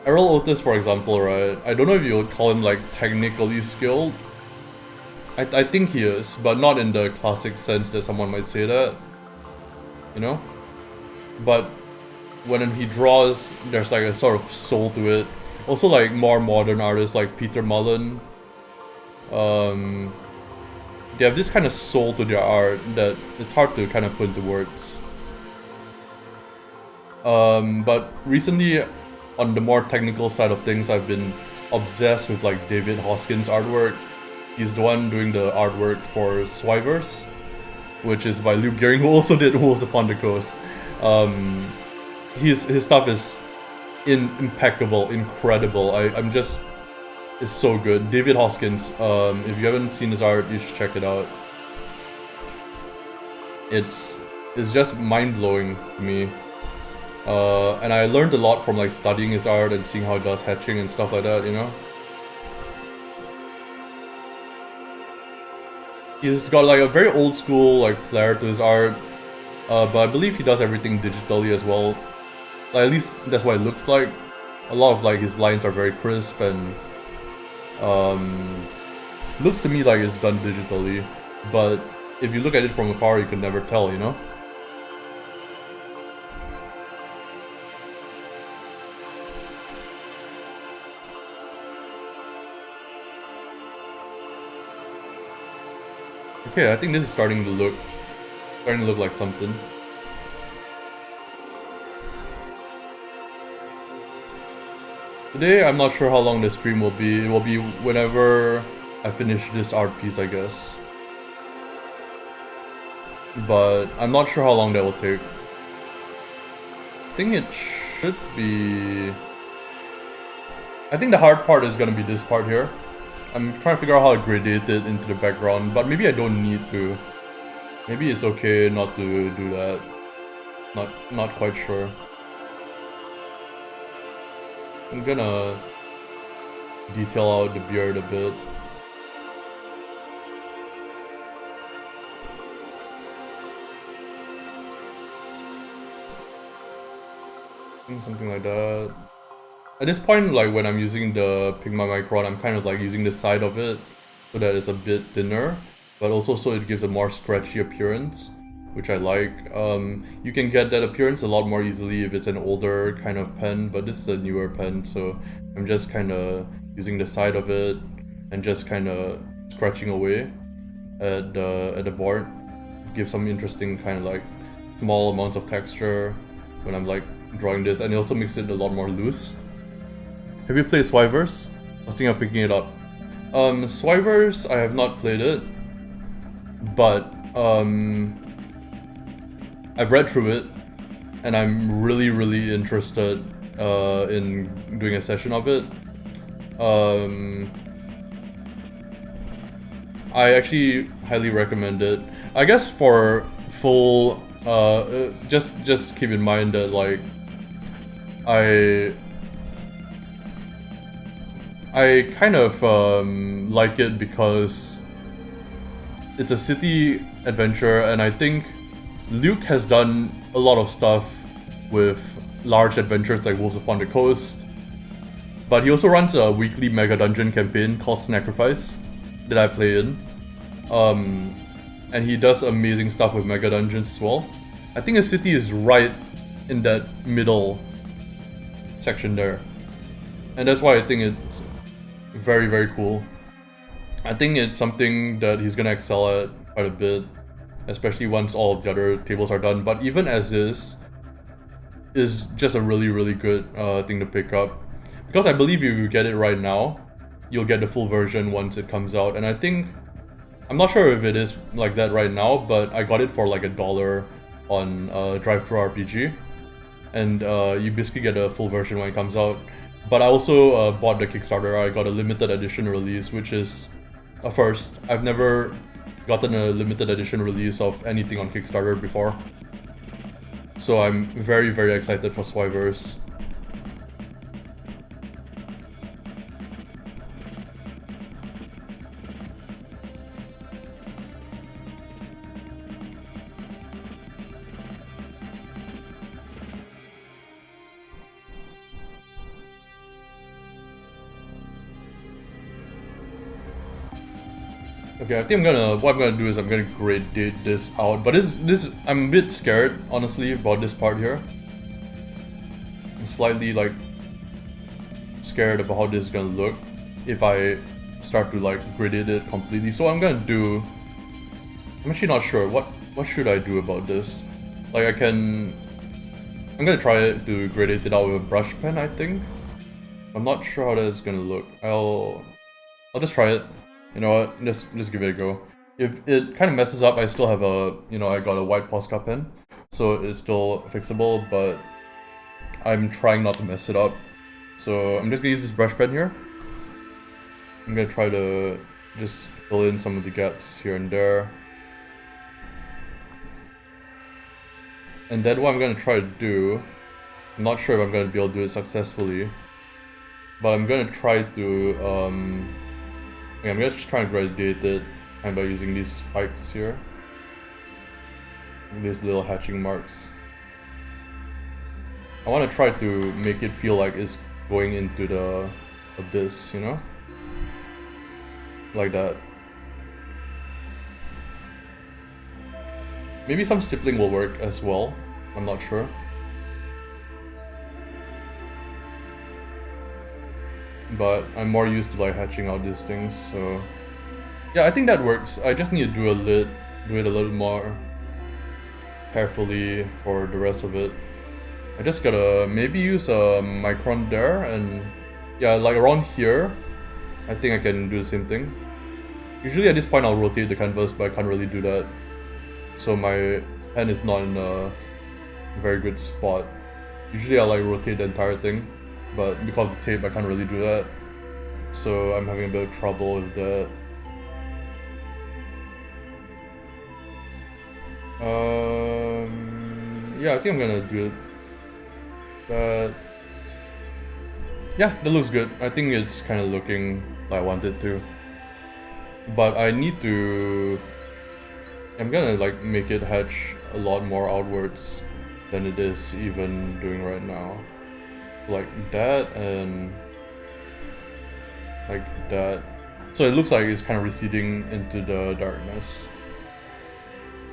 S1: Errol Otis, for example, right? I don't know if you would call him like technically skilled. I think he is, but not in the classic sense that someone might say that. You know? But when he draws, there's like a sort of soul to it. Also like more modern artists like Peter Mullen. They have this kind of soul to their art that it's hard to kind of put into words. But recently, on the more technical side of things, I've been obsessed with like David Hoskins' artwork. He's the one doing the artwork for Swiverse, which is by Luke Gehring, who also did Wolves Upon the Coast. His stuff is impeccable, incredible. I'm just, it's so good. David Hoskins, if you haven't seen his art, you should check it out. It's just mind-blowing to me. And I learned a lot from like studying his art and seeing how he does hatching and stuff like that, you know? He's got like a very old school like flair to his art, but I believe he does everything digitally as well. Like, at least that's what it looks like. A lot of like his lines are very crisp and looks to me like it's done digitally, but if you look at it from afar, you can never tell, you know? Okay, I think this is starting to look like something. Today, I'm not sure how long the stream will be. It will be whenever I finish this art piece, I guess. But I'm not sure how long that will take. I think it should be... I think the hard part is gonna be this part here. I'm trying to figure out how to gradate it into the background, but maybe I don't need to. Maybe it's okay not to do that. Not quite sure. I'm gonna detail out the beard a bit. Something like that. At this point, like when I'm using the Pigma Micron, I'm kind of like using the side of it so that it's a bit thinner, but also so it gives a more stretchy appearance, which I like. You can get that appearance a lot more easily if it's an older kind of pen, but this is a newer pen, so I'm just kind of using the side of it and just kind of scratching away at the board. Give some interesting kind of like small amounts of texture when I'm like drawing this, and it also makes it a lot more loose. Have you played Swiverse? I was thinking of picking it up. Swiverse, I have not played it, but I've read through it, and I'm really interested in doing a session of it. I actually highly recommend it. I guess for full, just keep in mind that like I kind of like it because it's a city adventure, and I think Luke has done a lot of stuff with large adventures like Wolves Upon the Coast, but he also runs a weekly mega dungeon campaign called Sacrifice that I play in, and he does amazing stuff with mega dungeons as well. I think his city is right in that middle section there. And that's why I think it's very, very cool. I think it's something that he's gonna excel at quite a bit, especially once all of the other tables are done. But even as is just a really, really good thing to pick up. Because I believe if you get it right now, you'll get the full version once it comes out. And I think, I'm not sure if it is like that right now, but I got it for like $1 on DriveThruRPG. And you basically get a full version when it comes out. But I also bought the Kickstarter. I got a limited edition release, which is a first. I've never gotten a limited edition release of anything on Kickstarter before. So I'm very, very excited for Swyverse. Okay, I think what I'm gonna do is I'm gonna gradate this out, but this I'm a bit scared, honestly, about this part here. I'm slightly like scared about how this is gonna look if I start to like gradate it completely. So I'm actually not sure what should I do about this. Like I'm gonna try it to gradate it out with a brush pen, I think. I'm not sure how that's gonna look. I'll just try it. You know what, just give it a go. If it kind of messes up, I still have I got a white Posca pen, so it's still fixable, but I'm trying not to mess it up. So I'm just gonna use this brush pen here. I'm gonna try to just fill in some of the gaps here and there. And then what I'm gonna try to do, I'm not sure if I'm gonna be able to do it successfully, but I'm gonna try to I'm gonna just try and gradate it by using these spikes here. These little hatching marks. I want to try to make it feel like it's going into the abyss, you know? Like that. Maybe some stippling will work as well. I'm not sure. But I'm more used to like hatching out these things, so yeah, I think that works. I just need to do it a little more carefully for the rest of it. I just gotta maybe use a micron there, and yeah, like around here, I think I can do the same thing. Usually at this point I'll rotate the canvas, but I can't really do that. So my pen is not in a very good spot. Usually I like rotate the entire thing, but because of the tape I can't really do that. So I'm having a bit of trouble with that. Yeah, I think I'm gonna do it. But yeah, that looks good. I think it's kind of looking like I want it to. But I need to... I'm gonna like make it hatch a lot more outwards than it is even doing right now. Like that and like that. So it looks like it's kind of receding into the darkness.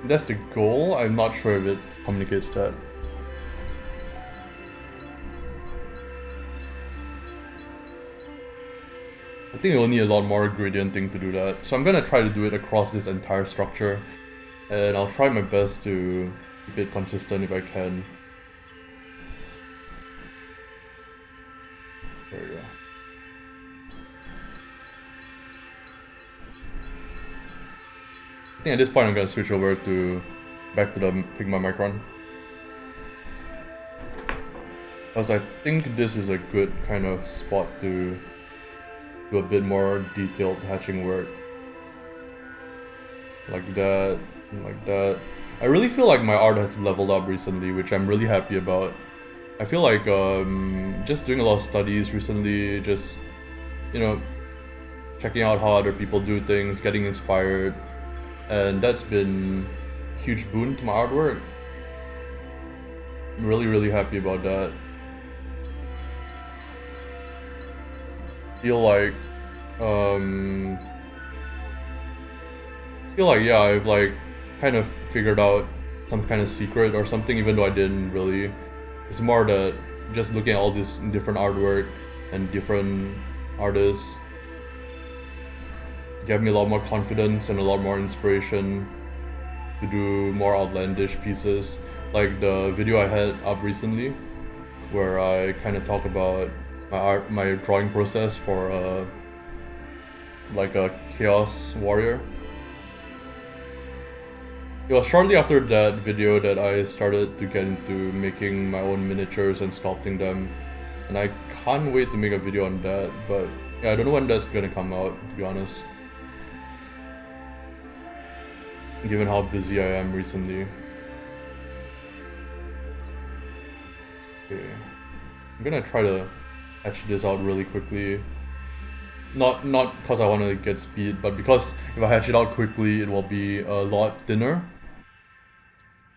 S1: That's the goal. I'm not sure if it communicates that. I think you'll need a lot more gradienting to do that. So I'm gonna try to do it across this entire structure. And I'll try my best to keep it consistent if I can. There we go. I think at this point I'm gonna switch over back to the Pigma Micron. Because I think this is a good kind of spot to do a bit more detailed hatching work. Like that, and like that. I really feel like my art has leveled up recently, which I'm really happy about. I feel like just doing a lot of studies recently, just, you know, checking out how other people do things, getting inspired, and that's been a huge boon to my artwork. I'm really, really happy about that. Feel like yeah, I've like kind of figured out some kind of secret or something, even though I didn't really. It's more that just looking at all this different artwork and different artists gave me a lot more confidence and a lot more inspiration to do more outlandish pieces, like the video I had up recently where I kind of talk about my drawing process for like a chaos warrior. It was shortly after that video that I started to get into making my own miniatures and sculpting them, and I can't wait to make a video on that, but yeah, I don't know when that's gonna come out, to be honest, given how busy I am recently. Okay, I'm gonna try to hatch this out really quickly. Not because I want to get speed, but because if I hatch it out quickly, it will be a lot thinner.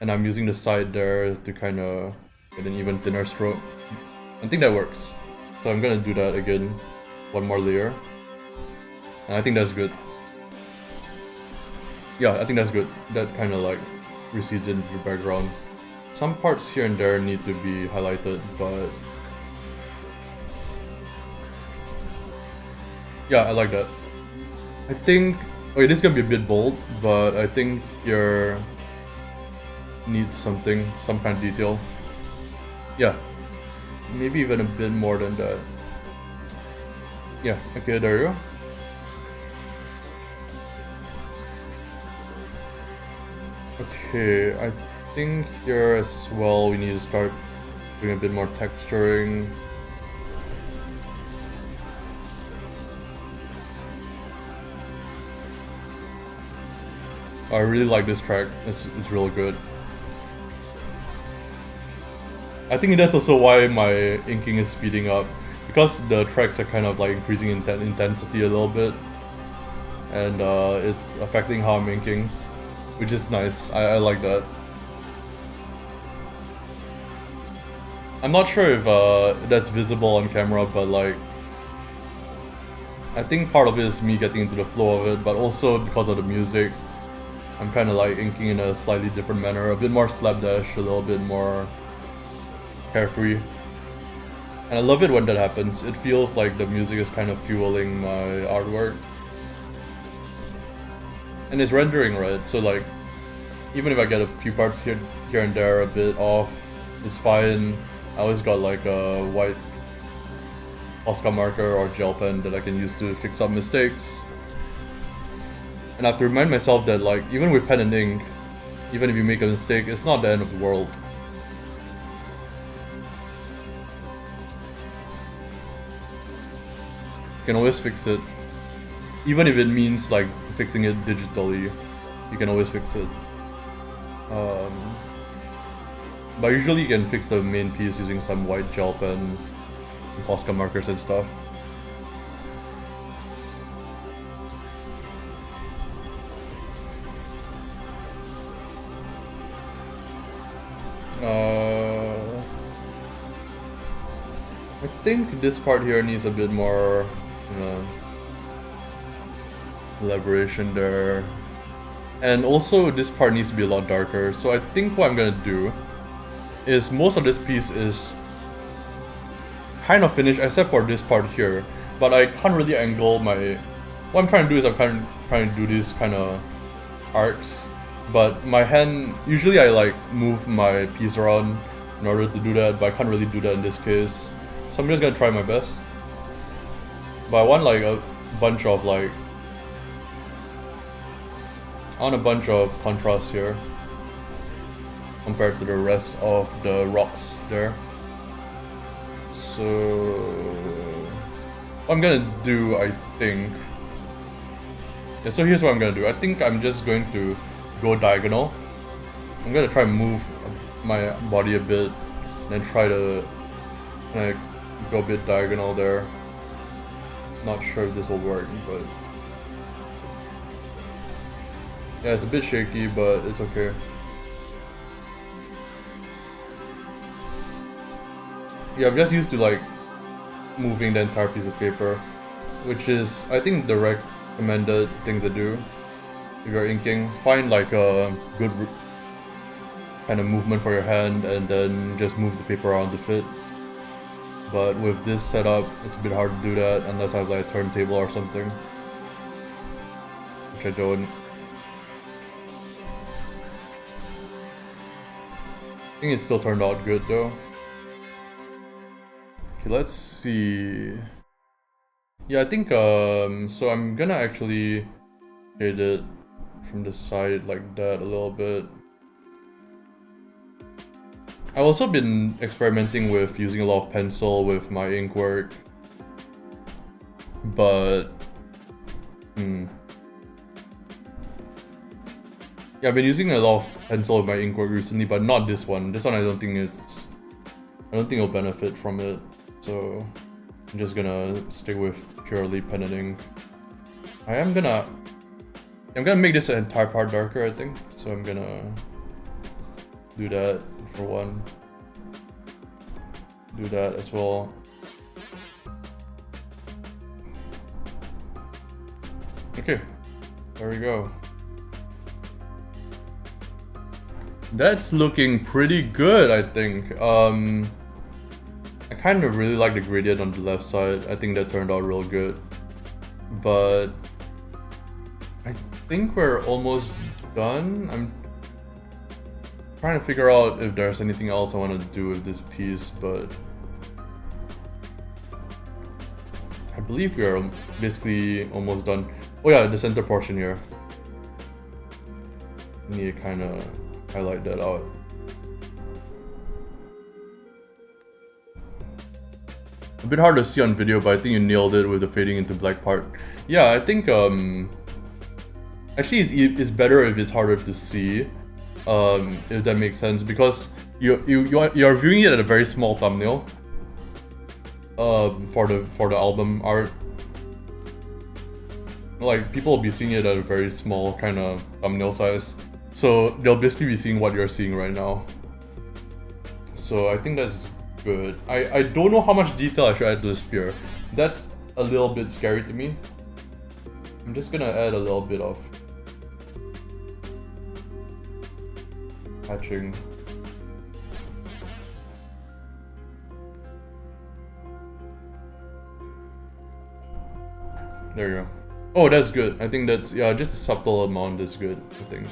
S1: And I'm using the side there to kind of get an even thinner stroke. I think that works. So I'm gonna do that again, one more layer. And I think that's good. Yeah, I think that's good. That kind of like recedes into the background. Some parts here and there need to be highlighted, but yeah, I like that. I think, okay, this is gonna be a bit bold, but I think here needs something, some kind of detail. Yeah, maybe even a bit more than that. Yeah, okay, there you go. Okay, I think here as well we need to start doing a bit more texturing. I really like this track, it's real good. I think that's also why my inking is speeding up, because the tracks are kind of like increasing in intensity a little bit, and it's affecting how I'm inking, which is nice. I like that. I'm not sure if that's visible on camera, but like, I think part of it is me getting into the flow of it, but also because of the music, I'm kind of like inking in a slightly different manner, a bit more slapdash, a little bit more carefree. And I love it when that happens. It feels like the music is kind of fueling my artwork. And it's rendering right, so like, even if I get a few parts here and there a bit off, it's fine. I always got like a white Posca marker or gel pen that I can use to fix up mistakes. And I have to remind myself that like, even with pen and ink, even if you make a mistake, it's not the end of the world. You can always fix it. Even if it means like fixing it digitally, you can always fix it. But usually you can fix the main piece using some white gel pen, Posca markers and stuff. I think this part here needs a bit more, you know, elaboration there. And also this part needs to be a lot darker. So I think what I'm gonna do is most of this piece is kind of finished except for this part here. But I can't really angle my... What I'm trying to do is I'm trying to do these kind of arcs. But my hand... Usually I like move my piece around in order to do that, but I can't really do that in this case. So I'm just gonna try my best. But I want like a bunch of like... I want a bunch of contrast here compared to the rest of the rocks there. So what I'm gonna do, I think... Yeah, so here's what I'm gonna do. I think I'm just going to go diagonal. I'm gonna try and move my body a bit, and then try to kind of go a bit diagonal there. Not sure if this will work, but yeah, it's a bit shaky, but it's okay. Yeah, I'm just used to like moving the entire piece of paper, which is, I think, the recommended thing to do if you're inking. Find like a good kind of movement for your hand and then just move the paper around to fit. But with this setup, it's a bit hard to do that unless I have like a turntable or something. Which I don't. I think it still turned out good though. Okay, let's see. Yeah, I think so I'm gonna actually shade it from the side like that a little bit. I've also been experimenting with using a lot of pencil with my ink work, but yeah, I've been using a lot of pencil with my ink work recently, but not this one. This one I don't think it'll benefit from it, so I'm just gonna stick with purely pen and ink. I'm gonna make this entire part darker, I think, so I'm gonna do that for one. Do that as well. Okay, there we go. That's looking pretty good, I think. I kind of really like the gradient on the left side. I think that turned out real good. But I think we're almost done. I'm trying to figure out if there's anything else I want to do with this piece, but I believe we are basically almost done. Oh yeah, the center portion here. Need to kind of highlight that out. A bit hard to see on video, but I think you nailed it with the fading into black part. Yeah, I think actually it's better if it's harder to see, if that makes sense, because you're viewing it at a very small thumbnail for the album art. Like, people will be seeing it at a very small kind of thumbnail size, so they'll basically be seeing what you're seeing right now. So I think that's good. I don't know how much detail I should add to the spear. That's a little bit scary to me. I'm just gonna add a little bit of hatching. There you go. Oh, that's good. I think that's, yeah, just a subtle amount is good, I think.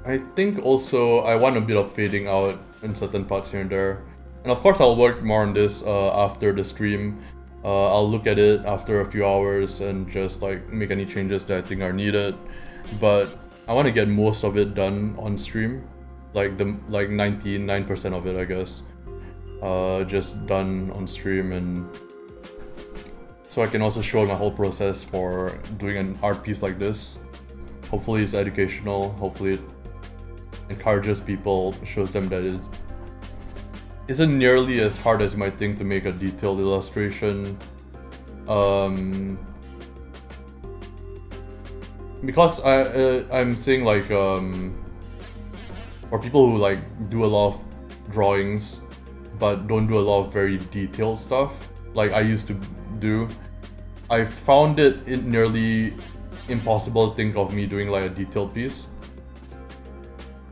S1: I think also I want a bit of fading out in certain parts here and there. And of course I'll work more on this after the stream. I'll look at it after a few hours and just like make any changes that I think are needed. But I want to get most of it done on stream. Like 99% of it, I guess. Just done on stream, and so I can also show my whole process for doing an art piece like this. Hopefully it's educational, hopefully it encourages people, shows them that it isn't nearly as hard as you might think to make a detailed illustration. Because I'm saying like for people who like do a lot of drawings but don't do a lot of very detailed stuff like I used to do, I found it nearly impossible to think of me doing like a detailed piece.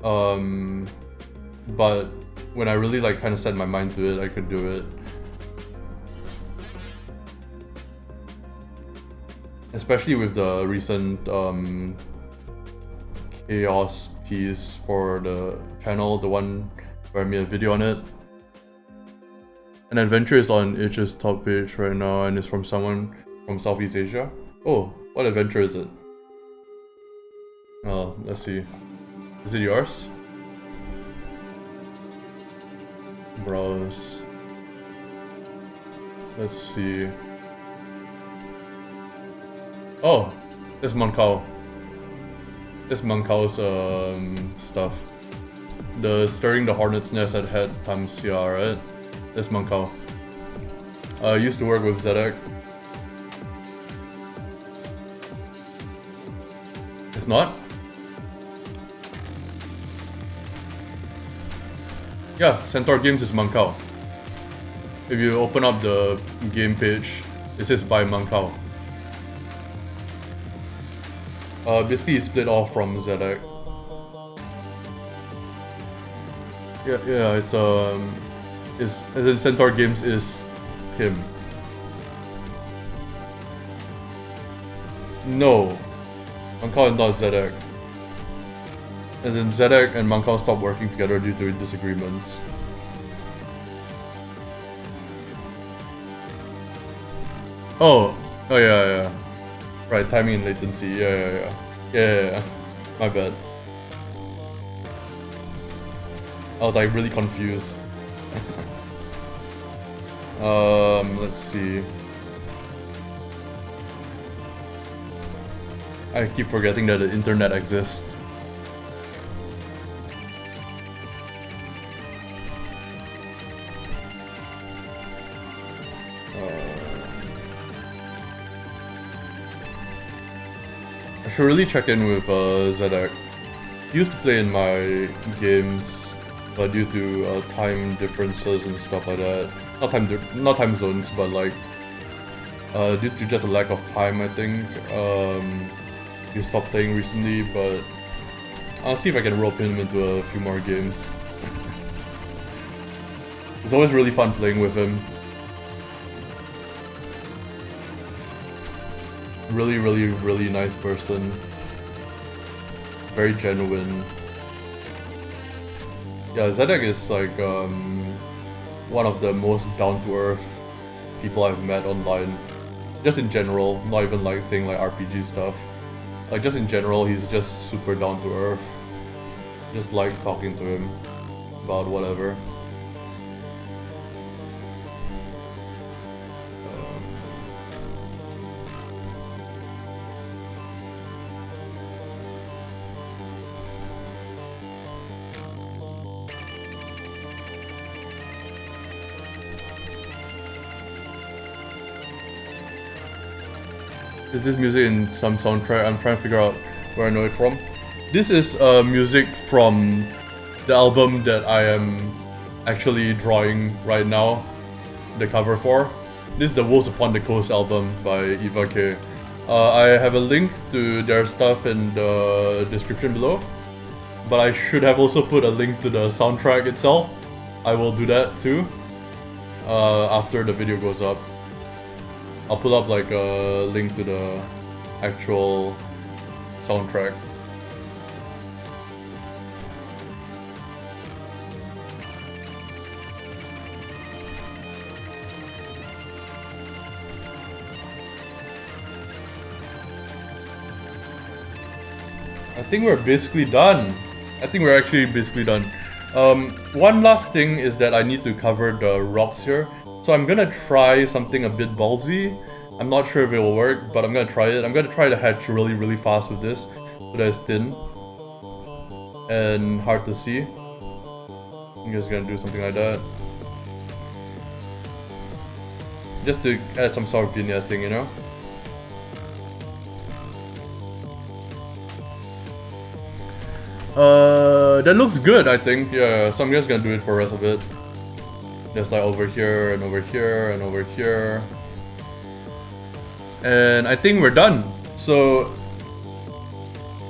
S1: But when I really like kind of set my mind to it, I could do it. Especially with the recent chaos piece for the channel, the one where I made a video on it. An adventure is on itch's top page right now and it's from someone from Southeast Asia. Oh, what adventure is it? Oh, let's see. Is it yours? Browse. Let's see. Oh, this Mankao. This Mankao's stuff. The Stirring the Hornet's Nest at Head Tamsia, right? This Mankao. I used to work with Zedek. It's not? Yeah, Centaur Games is Mankao. If you open up the game page, it says by Mankao. Basically he split off from Zedek. Yeah, it's as in Centaur Games is him. No, Mankao is not Zedek. As in Zedek and Mankao stopped working together due to disagreements. Oh yeah. Right, timing and latency. Yeah. My bad. I was like really confused. Let's see. I keep forgetting that the internet exists. I should really check in with Zedek. He used to play in my games, but due to time differences and stuff like that, not time zones, but like due to just a lack of time, I think he stopped playing recently. But I'll see if I can rope him into a few more games. It's always really fun playing with him. Really nice person. Very genuine. Yeah, Zedek is like one of the most down-to-earth people I've met online. Just in general, not even like saying like RPG stuff. Like just in general, he's just super down-to-earth. Just like talking to him about whatever. Is this music in some soundtrack? I'm trying to figure out where I know it from. This is music from the album that I am actually drawing right now, the cover for. This is the Wolves Upon the Coast album by Eva K. I have a link to their stuff in the description below, but I should have also put a link to the soundtrack itself. I will do that too, after the video goes up. I'll pull up like a link to the actual soundtrack. I think we're basically done. I think we're actually basically done. One last thing is that I need to cover the rocks here. So I'm gonna try something a bit ballsy. I'm not sure if it will work, but I'm gonna try it. I'm gonna try to hatch really fast with this, so that it's thin and hard to see. I'm just gonna do something like that, just to add some sort of vignette thing, you know. That looks good, I think. Yeah, so I'm just gonna do it for the rest of it. Just like over here and over here and over here. And I think we're done. So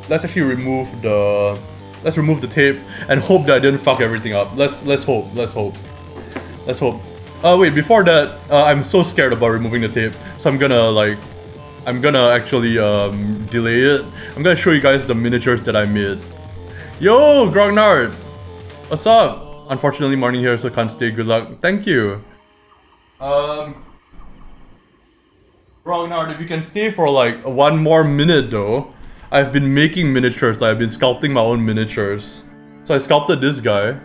S1: let's actually remove the tape and hope that I didn't fuck everything up. Let's hope. Wait, before that, I'm so scared about removing the tape, so I'm gonna actually delay it. I'm gonna show you guys the miniatures that I made. Yo, Grognard! What's up? Unfortunately, morning here, so can't stay. Good luck. Thank you. Grognard, if you can stay for like 1 more minute though. I've been making miniatures. I've been sculpting my own miniatures. So I sculpted this guy.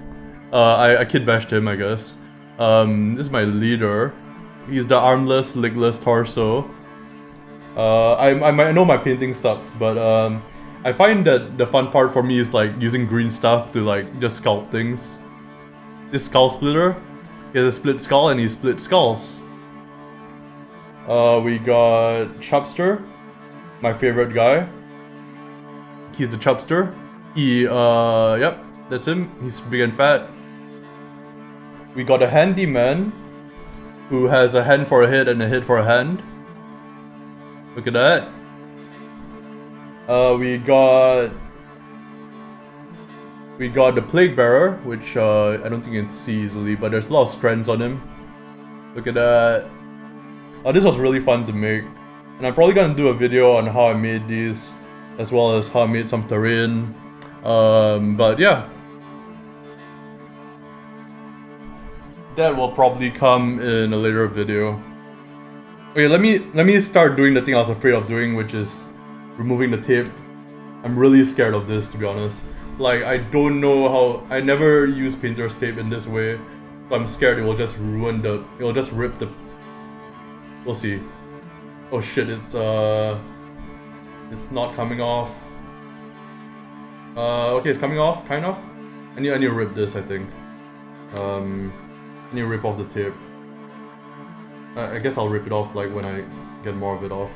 S1: I kid bashed him, I guess. This is my leader. He's the armless, legless torso. I know my painting sucks, but I find that the fun part for me is like using green stuff to like just sculpt things. This skull splitter, he has a split skull and he split skulls. We got Chubster, my favorite guy. He's the Chubster. Yep, that's him. He's big and fat. We got a handyman who has a hand for a head and a head for a hand. Look at that. We got the Plague Bearer, which I don't think you can see easily, but there's a lot of strands on him. Look at that. Oh, this was really fun to make. And I'm probably gonna do a video on how I made these, as well as how I made some terrain. But yeah. That will probably come in a later video. Okay, let me start doing the thing I was afraid of doing, which is removing the tape. I'm really scared of this, to be honest. Like, I don't know how... I never use painter's tape in this way. So I'm scared it will just ruin the... It will just rip the... We'll see. Oh shit, it's not coming off. Okay, it's coming off, kind of. I need to rip this, I think. I need to rip off the tape. I guess I'll rip it off like when I get more of it off.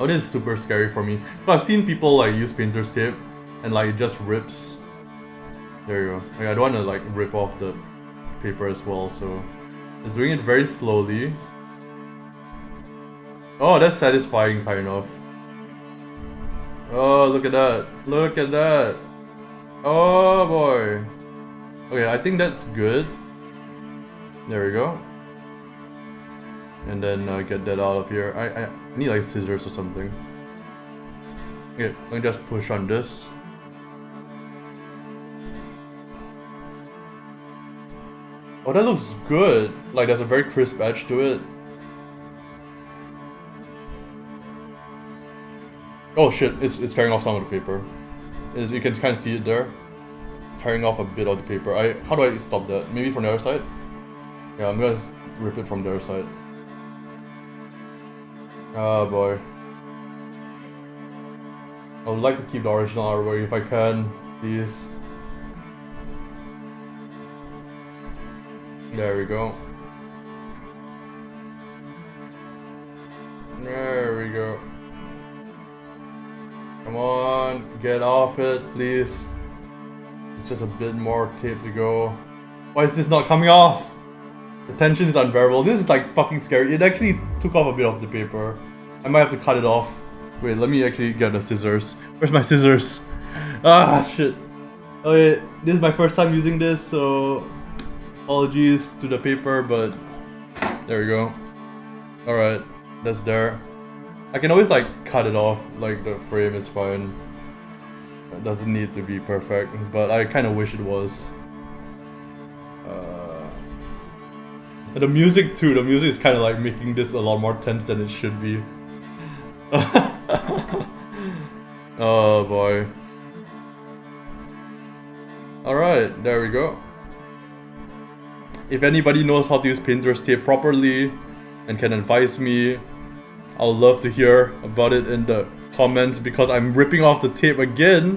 S1: Oh, this is super scary for me. But I've seen people like use painter's tape and like it just rips. There you go. Like, I don't want to like rip off the paper as well, so just doing it very slowly. Oh, that's satisfying, kind of. Oh, look at that. Look at that. Oh boy. Okay, I think that's good. There we go. And then get that out of here. I need like scissors or something. Okay, let me just push on this. Oh, that looks good. Like there's a very crisp edge to it. Oh shit, it's tearing off some of the paper. You can kind of see it there. It's tearing off a bit of the paper. How do I stop that? Maybe from the other side? Yeah, I'm gonna rip it from the other side. Oh boy. I would like to keep the original artwork if I can, please. There we go. There we go. Come on, get off it, please. It's just a bit more tape to go. Why is this not coming off? The tension is unbearable. This is like fucking scary. It actually took off a bit of the paper. I might have to cut it off. Wait, let me actually get the scissors. Where's my scissors? Ah, shit. Okay, this is my first time using this, so apologies to the paper, but there we go. Alright, that's there. I can always like cut it off, like the frame, it's fine. It doesn't need to be perfect, but I kind of wish it was. And the music too, the music is kind of like making this a lot more tense than it should be. Oh boy. Alright, there we go. If anybody knows how to use painter's tape properly and can advise me, I'll love to hear about it in the comments because I'm ripping off the tape again.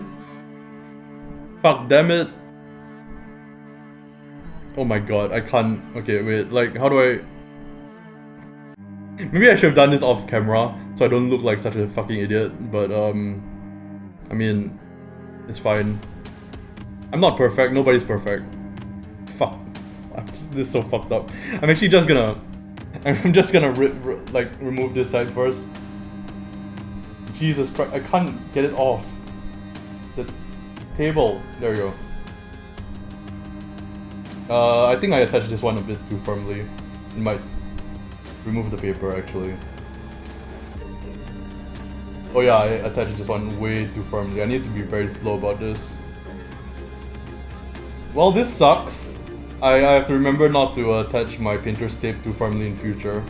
S1: Fuck damn it. Oh my god, I can't. Okay, wait, like, how do I... Maybe I should have done this off camera so I don't look like such a fucking idiot, but I mean, it's fine. I'm not perfect, nobody's perfect. Fuck. This is so fucked up. I'm actually just gonna... I'm just gonna remove this side first. Jesus Christ, I can't get it off. The table. There we go. I think I attached this one a bit too firmly. It might remove the paper actually. Oh yeah, I attached this one way too firmly. I need to be very slow about this. Well, this sucks. I have to remember not to attach my painter's tape too firmly in future.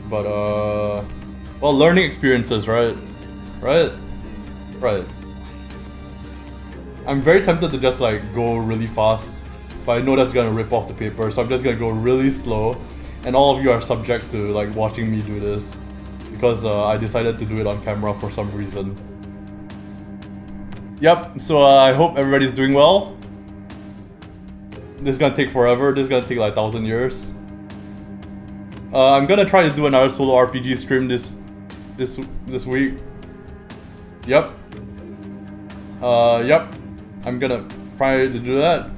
S1: But well, learning experiences, right? Right? Right. I'm very tempted to just like go really fast, but I know that's gonna rip off the paper, so I'm just gonna go really slow. And all of you are subject to like watching me do this because I decided to do it on camera for some reason. Yep, so I hope everybody's doing well. This is gonna take forever. This is gonna take like 1,000 years. I'm gonna try to do another solo RPG stream this week. Yep. Yep. I'm gonna try to do that.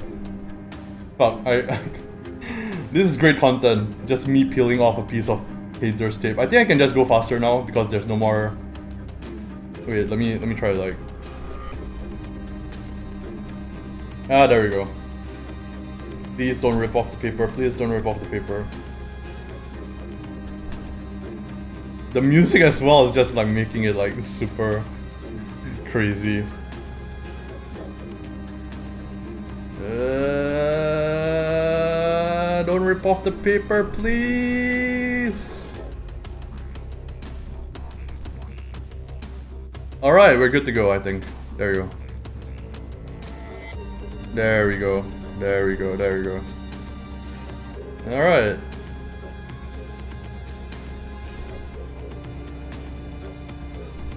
S1: Fuck, this is great content. Just me peeling off a piece of painter's tape. I think I can just go faster now because there's no more Wait, let me try like. Ah, there we go. Please don't rip off the paper. Please don't rip off the paper. The music as well is just like making it like super crazy. Don't rip off the paper, please. Alright, we're good to go, I think. There you go. There we go. There we go. There we go. Alright.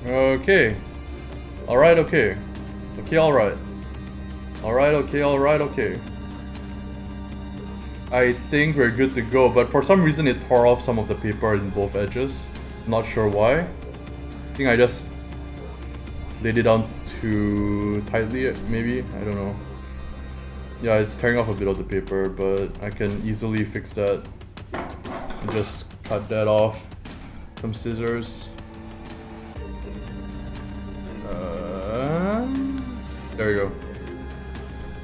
S1: Okay. Alright, okay. Okay, alright. Alright, okay, alright, okay. I think we're good to go, but for some reason it tore off some of the paper in both edges. Not sure why. I think I just laid it down too tightly, maybe? I don't know. Yeah, it's tearing off a bit of the paper, but I can easily fix that. Just cut that off. Some scissors. There we go.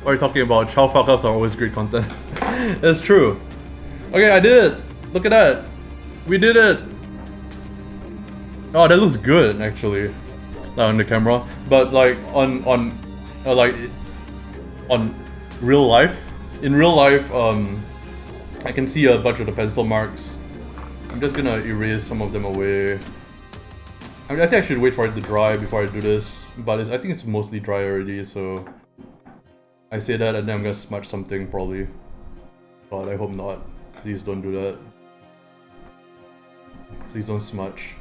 S1: What are you talking about? Chow fuck ups are always great content. That's true. Okay, I did it! Look at that! We did it! Oh, that looks good, actually. On the camera. But like, on real life, in real life, I can see a bunch of the pencil marks. I'm just gonna erase some of them away. I mean, I think I should wait for it to dry before I do this, but I think it's mostly dry already, so I say that and then I'm gonna smudge something probably. God, I hope not. Please don't do that. Please don't smudge.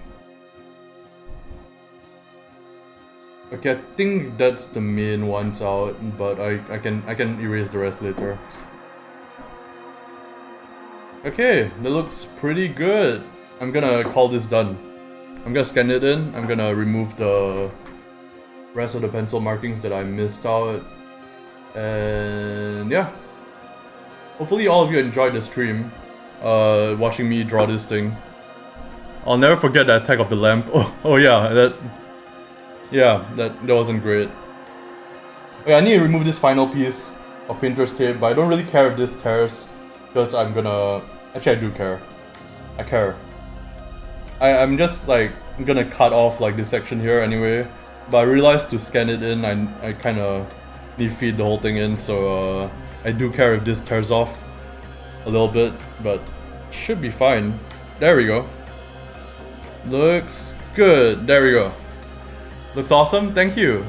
S1: Okay, I think that's the main ones out, but I can erase the rest later. Okay, that looks pretty good. I'm gonna call this done. I'm gonna scan it in. I'm gonna remove the rest of the pencil markings that I missed out. And yeah. Hopefully all of you enjoyed the stream. Watching me draw this thing. I'll never forget the attack of the lamp. Oh yeah, that wasn't great. Okay, I need to remove this final piece of painter's tape, but I don't really care if this tears, because I'm gonna... Actually, I do care. I care. I'm just like gonna cut off like this section here anyway, but I realized to scan it in, I kind of need to feed the whole thing in, so I do care if this tears off a little bit, but should be fine. There we go. Looks good. There we go. Looks awesome. Thank you.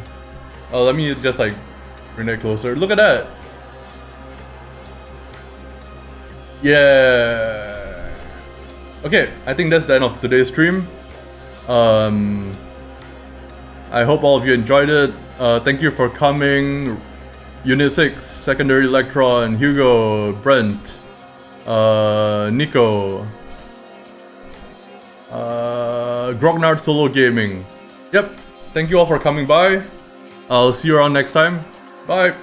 S1: Let me just like bring it closer. Look at that. Yeah. Okay, I think that's the end of today's stream. I hope all of you enjoyed it. Thank you for coming. Unit 6, Secondary Electron, Hugo, Brent, Nico, Grognard Solo Gaming. Yep, thank you all for coming by. I'll see you around next time. Bye.